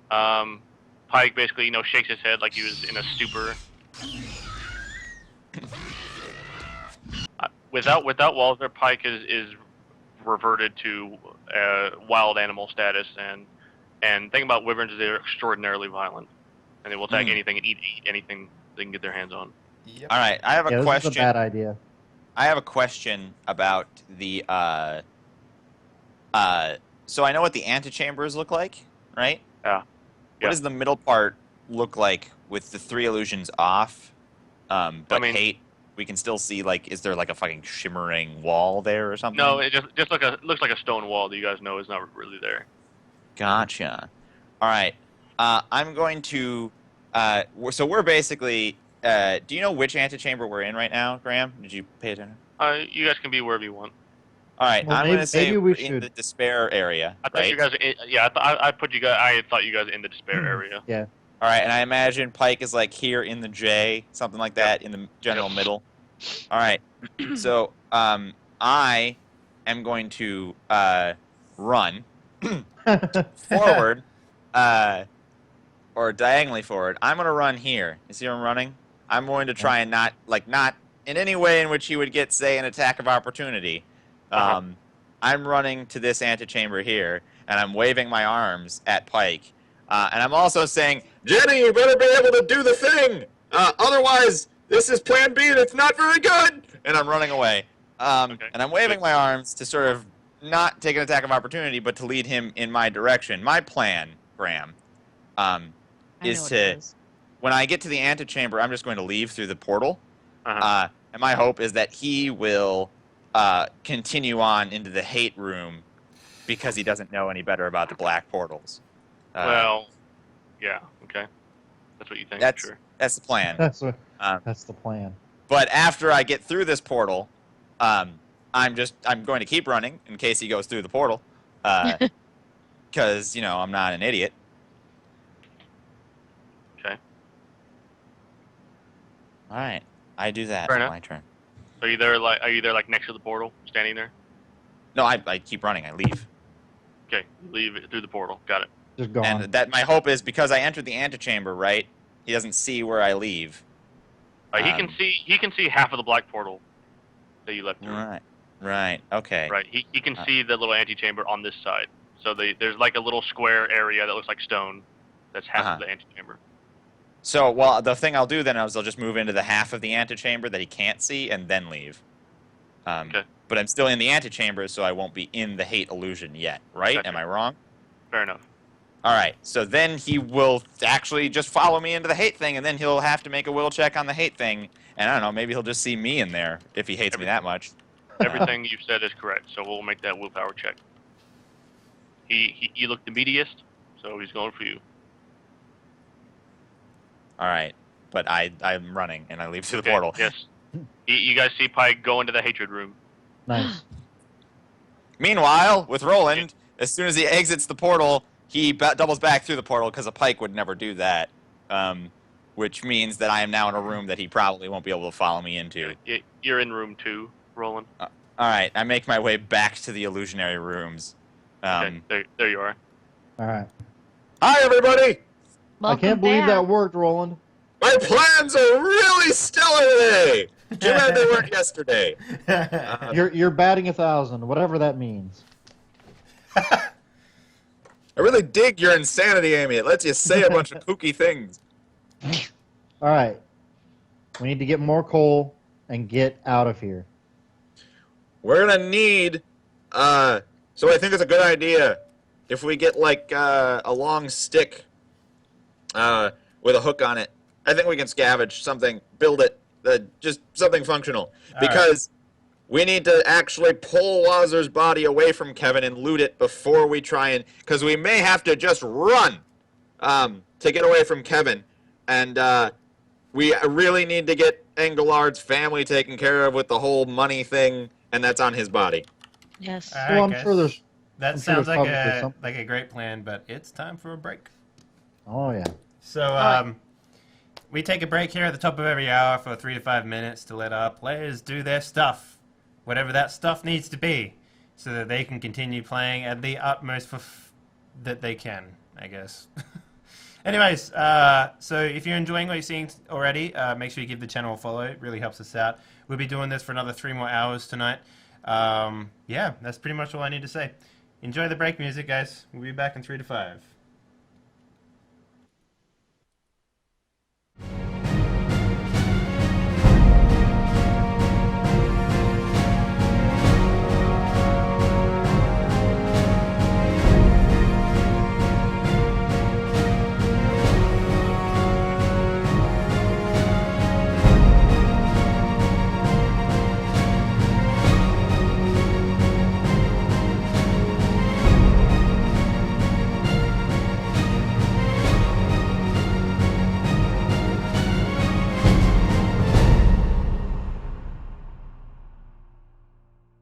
Pike basically, shakes his head like he was in a stupor. Without Walter, Pike is reverted to wild animal status, and thing about wyverns is they're extraordinarily violent, and they will attack anything and eat anything they can get their hands on. Yep. All right, I have a Yeah, this question. is a bad idea. I have a question about the. So I know what the antechambers look like, right? Yeah. What Yeah. does the middle part look like with the 3 illusions off? But I mean- hate, we can still see is there like a fucking shimmering wall there or something? No, it just looks like a stone wall that you guys know is not really there. Gotcha. All right. I'm going to. So we're basically. Do you know which antechamber we're in right now, Graham? Did you pay attention? You guys can be wherever you want. All right. Well, I'm going to say maybe we we're in should- the despair area. I thought right? you guys. I put you guys. I thought you guys in the despair area. Yeah. All right, and I imagine Pike is here in the J, something like that, in the general middle. All right. So I am going to run forward, or diagonally forward. I'm going to run here. You see where I'm running? I'm going to try and not in any way in which he would get, say, an attack of opportunity. I'm running to this antechamber here, and I'm waving my arms at Pike. And I'm also saying, Jenny, you better be able to do the thing! Otherwise, this is plan B and it's not very good! And I'm running away. Okay. And I'm waving my arms to sort of not take an attack of opportunity, but to lead him in my direction. My plan, Graham, I know is what to, it is. when I get to the antechamber, I'm just going to leave through the portal. Uh-huh. And my hope is that he will continue on into the hate room because he doesn't know any better about the black portals. Well, yeah. Okay. That's what you think. That's Sure. that's the plan. That's Um, that's the plan. But after I get through this portal, I'm going to keep running in case he goes through the portal, because I'm not an idiot. Okay. All right, I do that. Fair enough. My turn. Are you there? Are you there? Next to the portal, standing there? No, I keep running. I leave, Okay. Leave it through the portal. Got it. Just gone. and that my hope is because I entered the antechamber, right? He doesn't see where I leave. He can see. He can see half of the black portal that you left through. Right. Okay. Right. He can see the little antechamber on this side. So there's a little square area that looks like stone. That's half of the antechamber. So, well, the thing I'll do then is I'll just move into the half of the antechamber that he can't see and then leave. Okay. But I'm still in the antechamber, so I won't be in the hate illusion yet, right? Gotcha. Am I wrong? Fair enough. All right. So then he will actually just follow me into the hate thing, and then he'll have to make a will check on the hate thing. And I don't know, maybe he'll just see me in there if he hates me that much. Everything you've said is correct, so we'll make that willpower check. You look the meatiest, so he's going for you. All right, but I'm running and I leave through the Okay, portal. Yes. You guys see Pike go into the hatred room. Nice. Meanwhile, with Roland, as soon as he exits the portal, he doubles back through the portal because a Pike would never do that. Which means that I am now in a room that he probably won't be able to follow me into. You're in room 2, Roland. All right, I make my way back to the illusionary rooms. Okay, there you are. All right. Hi, everybody! I can't believe that worked, Roland. My plans are really stellar today! Too bad they weren't yesterday. You're batting 1,000, whatever that means. I really dig your insanity, Amy. It lets you say a bunch of kooky things. All right. We need to get more coal and get out of here. We're gonna need, so I think it's a good idea if we get, like, a long stick, with a hook on it. I think we can scavenge something, build it, just something functional. Because we need to actually pull Wazer's body away from Kevin and loot it before we try and, because we may have to just run, to get away from Kevin. And, we really need to get Engelard's family taken care of with the whole money thing, and that's on his body. Yes. All Well, right, I'm sure there's. That I'm sure sounds there's like probably a some- like a great plan, but it's time for a break. Oh yeah. So we take a break here at the top of every hour for 3 to 5 minutes to let our players do their stuff, whatever that stuff needs to be, so that they can continue playing at the utmost that they can, I guess. Anyways, so if you're enjoying what you're seeing already, make sure you give the channel a follow. It really helps us out. We'll be doing this for another 3 more hours tonight. Yeah, that's pretty much all I need to say. Enjoy the break music, guys. We'll be back in 3 to 5.